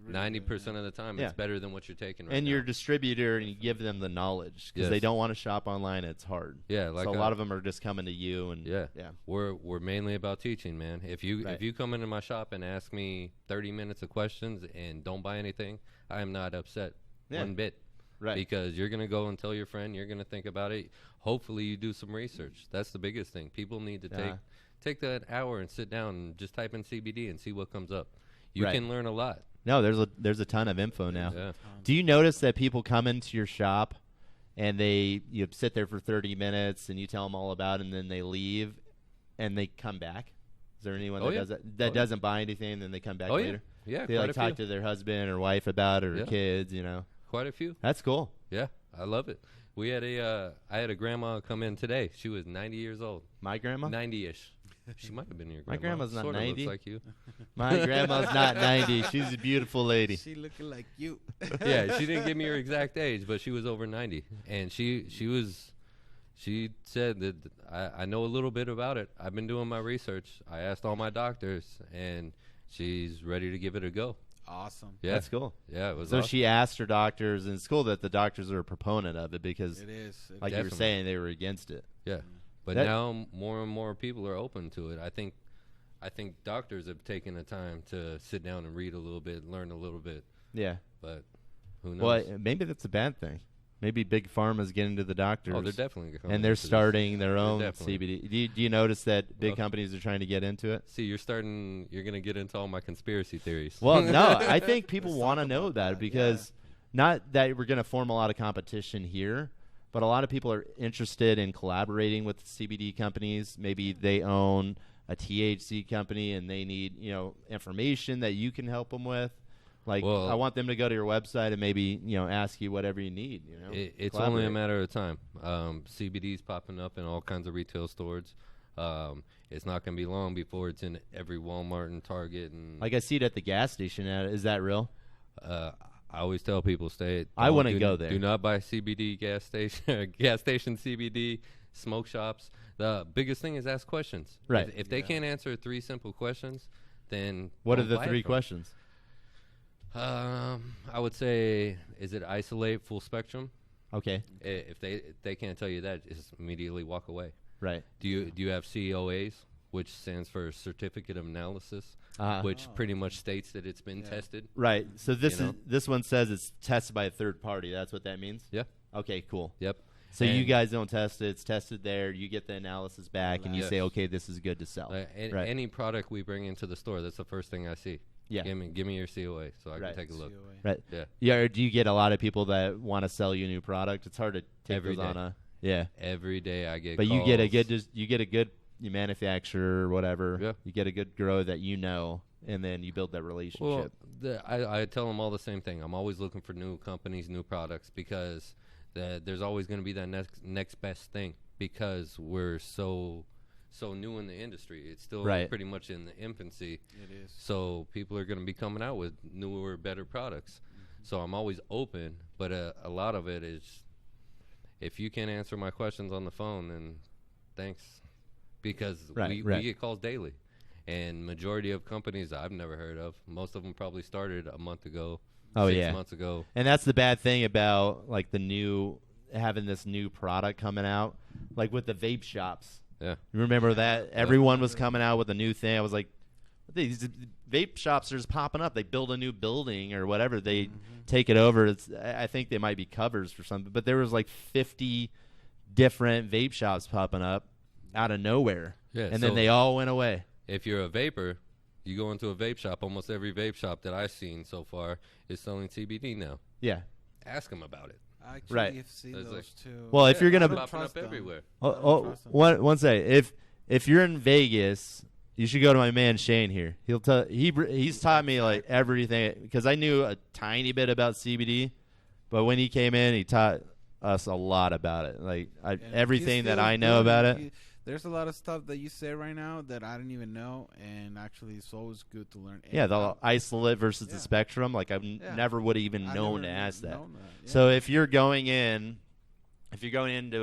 really 90% of the time it's better than what you're taking right now. And your distributor, and you give them the knowledge because they don't want to shop online. It's hard. Yeah, like so a lot of them are just coming to you. And we're mainly about teaching, man. If you come into my shop and ask me 30 minutes of questions and don't buy anything, I am not upset one bit. Right. Because you're going to go and tell your friend, you're going to think about it. Hopefully you do some research. That's the biggest thing. People need to take that hour and sit down and just type in CBD and see what comes up. You can learn a lot. No, there's a ton of info now. Yeah. Do you notice that people come into your shop and you sit there for 30 minutes and you tell them all about it, and then they leave and they come back? Is there anyone that does that doesn't buy anything and then they come back later? Yeah, they talk to their husband or wife about it or kids, Quite a few. That's cool. Yeah, I love it. We had I had a grandma come in today. She was 90 years old. My grandma? 90-ish. She might have been your grandma. My grandma's not Sorta 90. Looks like you. My grandma's not 90. She's a beautiful lady. She looking like you. Yeah, she didn't give me her exact age, but she was over 90, and she said that I know a little bit about it. I've been doing my research. I asked all my doctors, and she's ready to give it a go. Awesome. Yeah, that's cool. Yeah, it was. So awesome. she asked her doctors, and it's cool that the doctors are a proponent of it because, it is. Like you were saying, they were against it. Yeah, but now more and more people are open to it. I think doctors have taken the time to sit down and read a little bit, learn a little bit. Yeah, but who knows? Well, maybe that's a bad thing. Maybe big pharma's getting to the doctors. Oh, they're definitely and they're starting their own CBD. Do you notice that big companies are trying to get into it? See, you're going to get into all my conspiracy theories. Well, no, I think people want to know about it because not that we're going to form a lot of competition here, but a lot of people are interested in collaborating with CBD companies. Maybe they own a THC company and they need, information that you can help them with. Like, I want them to go to your website and maybe, ask you whatever you need, It's only a matter of time. CBD's popping up in all kinds of retail stores. It's not going to be long before it's in every Walmart and Target. And like I see it at the gas station. Is that real? I always tell people I wouldn't go there. Do not buy CBD gas station CBD smoke shops. The biggest thing is ask questions. Right. If they can't answer 3 simple questions, then what are the 3 questions? I would say, is it isolate full spectrum? Okay. If they can't tell you that, just immediately walk away. Right. Do you have COAs, which stands for Certificate of Analysis, which pretty much states that it's been tested? Right. So this You is this one says it's tested by a third party. That's what that means? Yeah. Okay, cool. Yep. So you guys don't test it. It's tested there. You get the analysis back, and you Yes. say, okay, this is good to sell. Right. Any product we bring into the store, that's the first thing I see. Yeah. Give me your COA so I Right. can take a look. Right. Yeah. Yeah. Or do you get a lot of people that want to sell you a new product? It's hard to take Every those day. on a Every day I get But calls. you get a good manufacturer or whatever. Yeah. You get a good grower that you know, and then you build that relationship. Well, I tell them all the same thing. I'm always looking for new companies, new products, because there's always going to be that next best thing, because we're so new in the industry. It's still pretty much in the infancy. It is. So people are going to be coming out with newer, better products. So I'm always open, but a lot of it is, if you can't answer my questions on the phone, then thanks, because we get calls daily. And majority of companies I've never heard of. Most of them probably started a month ago, 6 months ago. And that's the bad thing about like having this new product coming out, like with the vape shops. Yeah. You remember that? Everyone was coming out with a new thing. I was like, these vape shops are just popping up. They build a new building or whatever. They take it over. I think they might be covers for something. But there was like 50 different vape shops popping up out of nowhere. Yeah, and then they all went away. If you're a vapor, you go into a vape shop. Almost every vape shop that I've seen so far is selling CBD now. Yeah. Ask them about it. I actually have seen those too. Well, if you're gonna popping up everywhere. One say if you're in Vegas, you should go to my man Shane here. He'll tell he's taught me like everything, because I knew a tiny bit about CBD, but when he came in, he taught us a lot about it. Like everything that I know about it. There's a lot of stuff that you say right now that I didn't even know, and actually it's always good to learn. Yeah, the isolate versus the spectrum. Like I never would have even known to ask that. Yeah. So if you're going into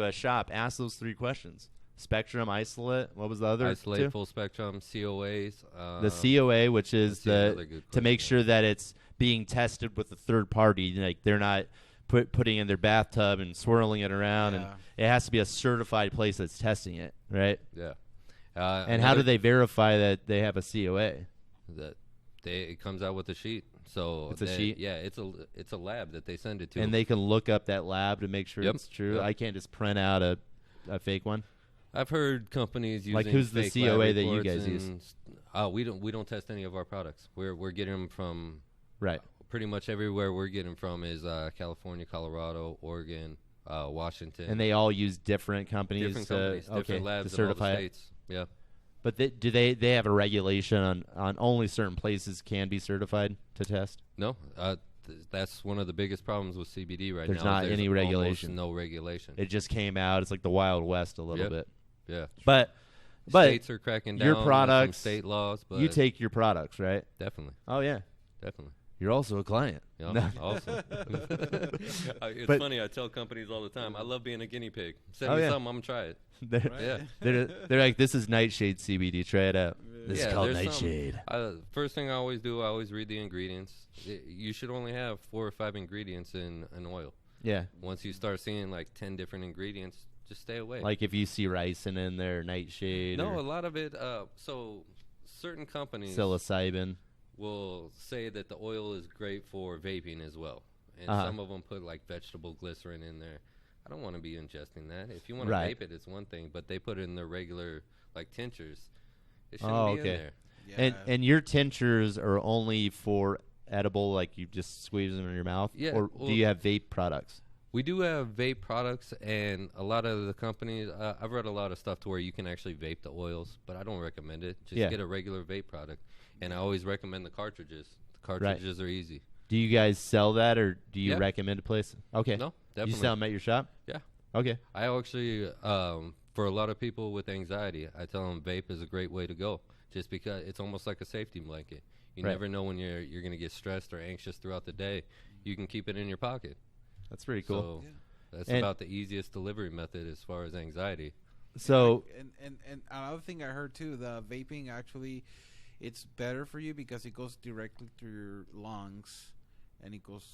a shop, ask those 3 questions: spectrum, isolate. What was the other? Isolate, 2? full spectrum, COAs. The COA, which is to make sure that it's being tested with a third party. Like they're not putting in their bathtub and swirling it around, and it has to be a certified place that's testing it, right? Yeah. And how do they verify that they have a COA? It comes out with a sheet. So it's a sheet. Yeah, it's a lab that they send it to, and they can look up that lab to make sure it's true. I can't just print out a fake one. I've heard companies using like who's the fake COA lab that you reports guys use? We don't test any of our products. We're getting them from pretty much everywhere. We're getting from is California, Colorado, Oregon, Washington, and they all use different companies, different labs to certify in all the states. Yeah. But do they have a regulation on only certain places can be certified to test? No, that's one of the biggest problems with CBD right There's now. Not any regulation. No regulation. It just came out. It's like the Wild West a little bit. Yeah. But states are cracking down your products, on some state laws. But you take your products, right? Definitely. Oh yeah, definitely. You're also a client. Yeah, no. Awesome. It's funny. I tell companies all the time, I love being a guinea pig. Send me something, I'm going to try it. They're like, this is Nightshade CBD. Try it out. This is called Nightshade. First thing I always do, I always read the ingredients. You should only have 4 or 5 ingredients in an oil. Yeah. Once you start seeing like 10 different ingredients, just stay away. Like if you see ricin in there, Nightshade. No, a lot of it. So certain companies psilocybin will say that the oil is great for vaping as well, and some of them put like vegetable glycerin in there. I don't want to be ingesting that. If you want to vape it, it's one thing, but they put it in the regular like tinctures. It shouldn't be in there. Yeah. And your tinctures are only for edible, like you just squeeze them in your mouth? Yeah. Or do you have vape products? We do have vape products, and a lot of the companies, I've read a lot of stuff to where you can actually vape the oils, but I don't recommend it. Just get a regular vape product. And I always recommend the cartridges. The cartridges are easy. Do you guys sell that, or do you recommend a place? Okay. No, definitely. You sell them at your shop? Yeah. Okay. I actually, for a lot of people with anxiety, I tell them vape is a great way to go, just because it's almost like a safety blanket. You never know when you're going to get stressed or anxious throughout the day. You can keep it in your pocket. That's pretty cool. So that's about the easiest delivery method as far as anxiety. So and another thing I heard too, the vaping actually, it's better for you because it goes directly through your lungs, and it goes,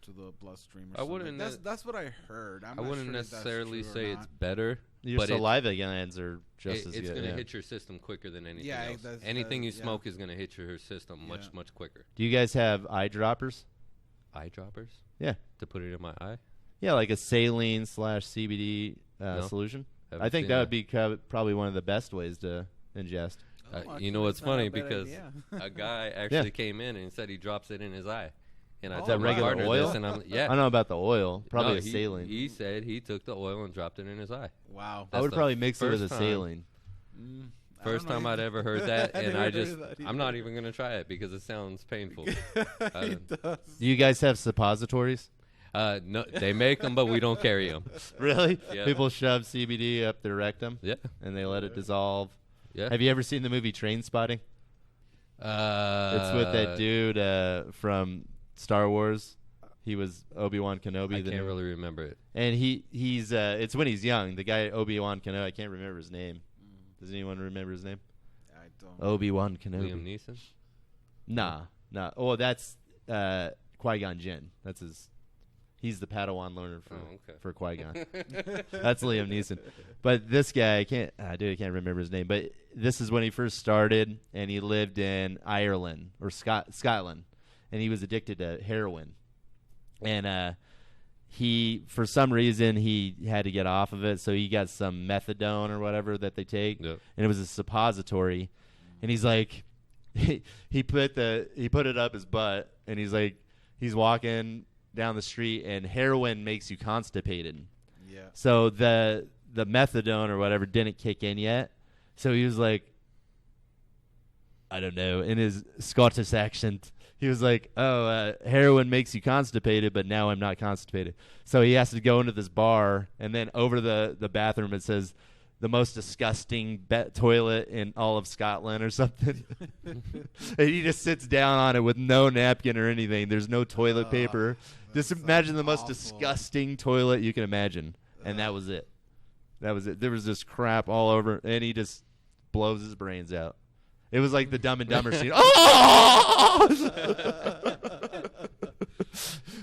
to the bloodstream. Or I wouldn't. That's what I heard. I wouldn't necessarily say it's better. Your But saliva glands are just as good. It's going to yeah. hit your system quicker than anything Yeah, else. that's- Anything you yeah. smoke is going to hit your system much, Yeah. much quicker. Do you guys have eyedroppers? Eyedroppers? Yeah. To put it in my eye? Yeah, like a saline / CBD No. solution. Haven't I think seen that would be probably one of the best ways to ingest. You know what's that's not a funny? bad Because idea. a guy actually came in and said he drops it in his eye. And I Is told that my regular partner oil? this, and I'm, I yeah. don't know about the oil. Probably No, a saline. He said he took the oil and dropped it in his eye. Wow. I would the probably mix it with a first time- saline. I First don't know time I'd either. ever heard that, I and never I heard just, of that I'm either. not even going to try it because it sounds painful. It does. Do you guys have suppositories? No, they make them, but we don't carry them. Really? Yeah. People shove CBD up their rectum Yeah, and they let it dissolve. yeah. Have you ever seen the movie Train Spotting? It's with that dude from Star Wars. He was Obi-Wan Kenobi. I can't really remember it. And he's it's when he's young. The guy Obi-Wan Kenobi. I can't remember his name. Does anyone remember his name? I don't. Obi-Wan Kenobi. Liam Neeson? Nah. Oh, that's Qui-Gon Jinn. That's his. He's the Padawan learner for Qui-Gon. That's Liam Neeson. But this guy, I can't remember his name. But this is when he first started, and he lived in Ireland or Scotland, and he was addicted to heroin. And he, for some reason, he had to get off of it, so he got some methadone or whatever that they take, Yep. and it was a suppository. And he's like, he put it up his butt, and he's walking down the street, and heroin makes you constipated. Yeah. So the methadone or whatever didn't kick in yet. So he was like, I don't know, in his Scottish accent, he was like, heroin makes you constipated, but now I'm not constipated. So he has to go into this bar, and then over the bathroom it says, the most disgusting toilet in all of Scotland or something. And he just sits down on it with no napkin or anything. There's no toilet paper. Just imagine the most awful. disgusting toilet you can imagine. And that was it. That was it. There was this crap all over, and he just blows his brains out. It was like the Dumb and Dumber scene.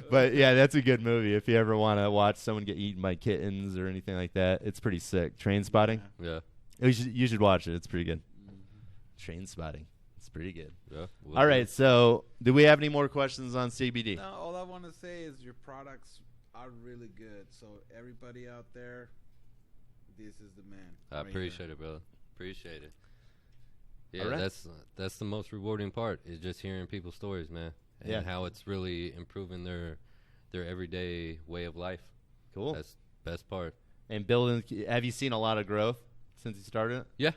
But yeah, that's a good movie if you ever want to watch someone get eaten by kittens or anything like that. It's pretty sick. Train Spotting. Yeah. You should watch it. It's pretty good. Train Spotting. It's pretty good. Yeah. All right. So, do we have any more questions on CBD? No, all I want to say is your products are really good. So everybody out there, this is the man. I appreciate it, brother. Appreciate it. Yeah, All right. that's the most rewarding part is just hearing people's stories, man, and how it's really improving their everyday way of life. Cool. That's the best part. And building. Have you seen a lot of growth since you started it? Yeah.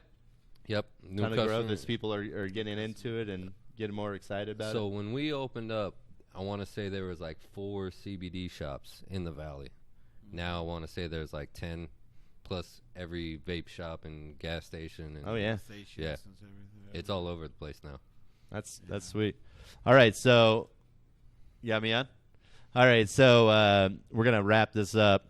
Yep. New Ton of growth customers. as people are getting into it and getting more excited about it. So when we opened up, I want to say there was like 4 CBD shops in the valley. Now I want to say there's like 10 plus every vape shop and gas station. And Oh yeah. Yeah. It's all over the place now. That's sweet. All right, so you got me on? All right, so we're going to wrap this up.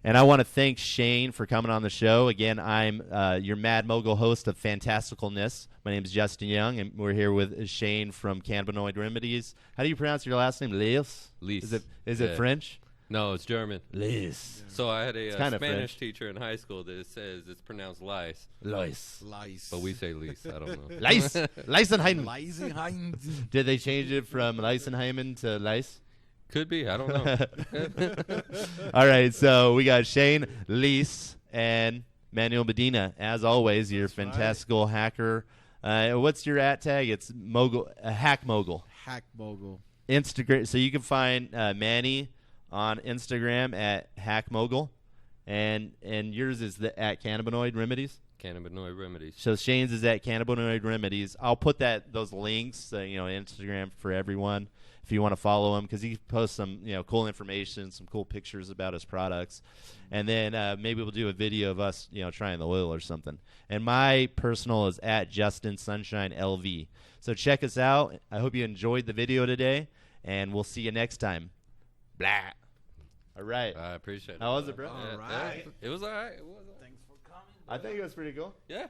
And I want to thank Shane for coming on the show. Again, I'm your Mad Mogul host of Fantasticalness. My name is Justin Young, and we're here with Shane from Cannabinoid Remedies. How do you pronounce your last name? Leis? Leis. Is it French? No, it's German. Leis. So I had a kinda Spanish French. teacher in high school that says it's pronounced Leis, Leis. Lice. but we say Leis. I don't know. Leis. Leisenheim. Leisenheim. Did they change it from Leisenheimen to Leis? Could be. I don't know. All right, so we got Shane Leis and Manuel Medina. As always, your fantastical hacker. What's your @tag? It's Mogul, Hack Mogul. Hack Mogul. Instagram. So you can find Manny on Instagram at Hack Mogul, and yours is at Cannabinoid Remedies. Cannabinoid Remedies. So Shane's is at Cannabinoid Remedies. I'll put those links, Instagram for everyone if you want to follow him, because he posts some cool information, some cool pictures about his products, and then maybe we'll do a video of us trying the oil or something. And my personal is at Justin Sunshine LV. So check us out. I hope you enjoyed the video today, and we'll see you next time. Blah. All right. I appreciate it. How was it, bro? All right. It was all right. Thanks for coming. I think it was pretty cool. Yeah.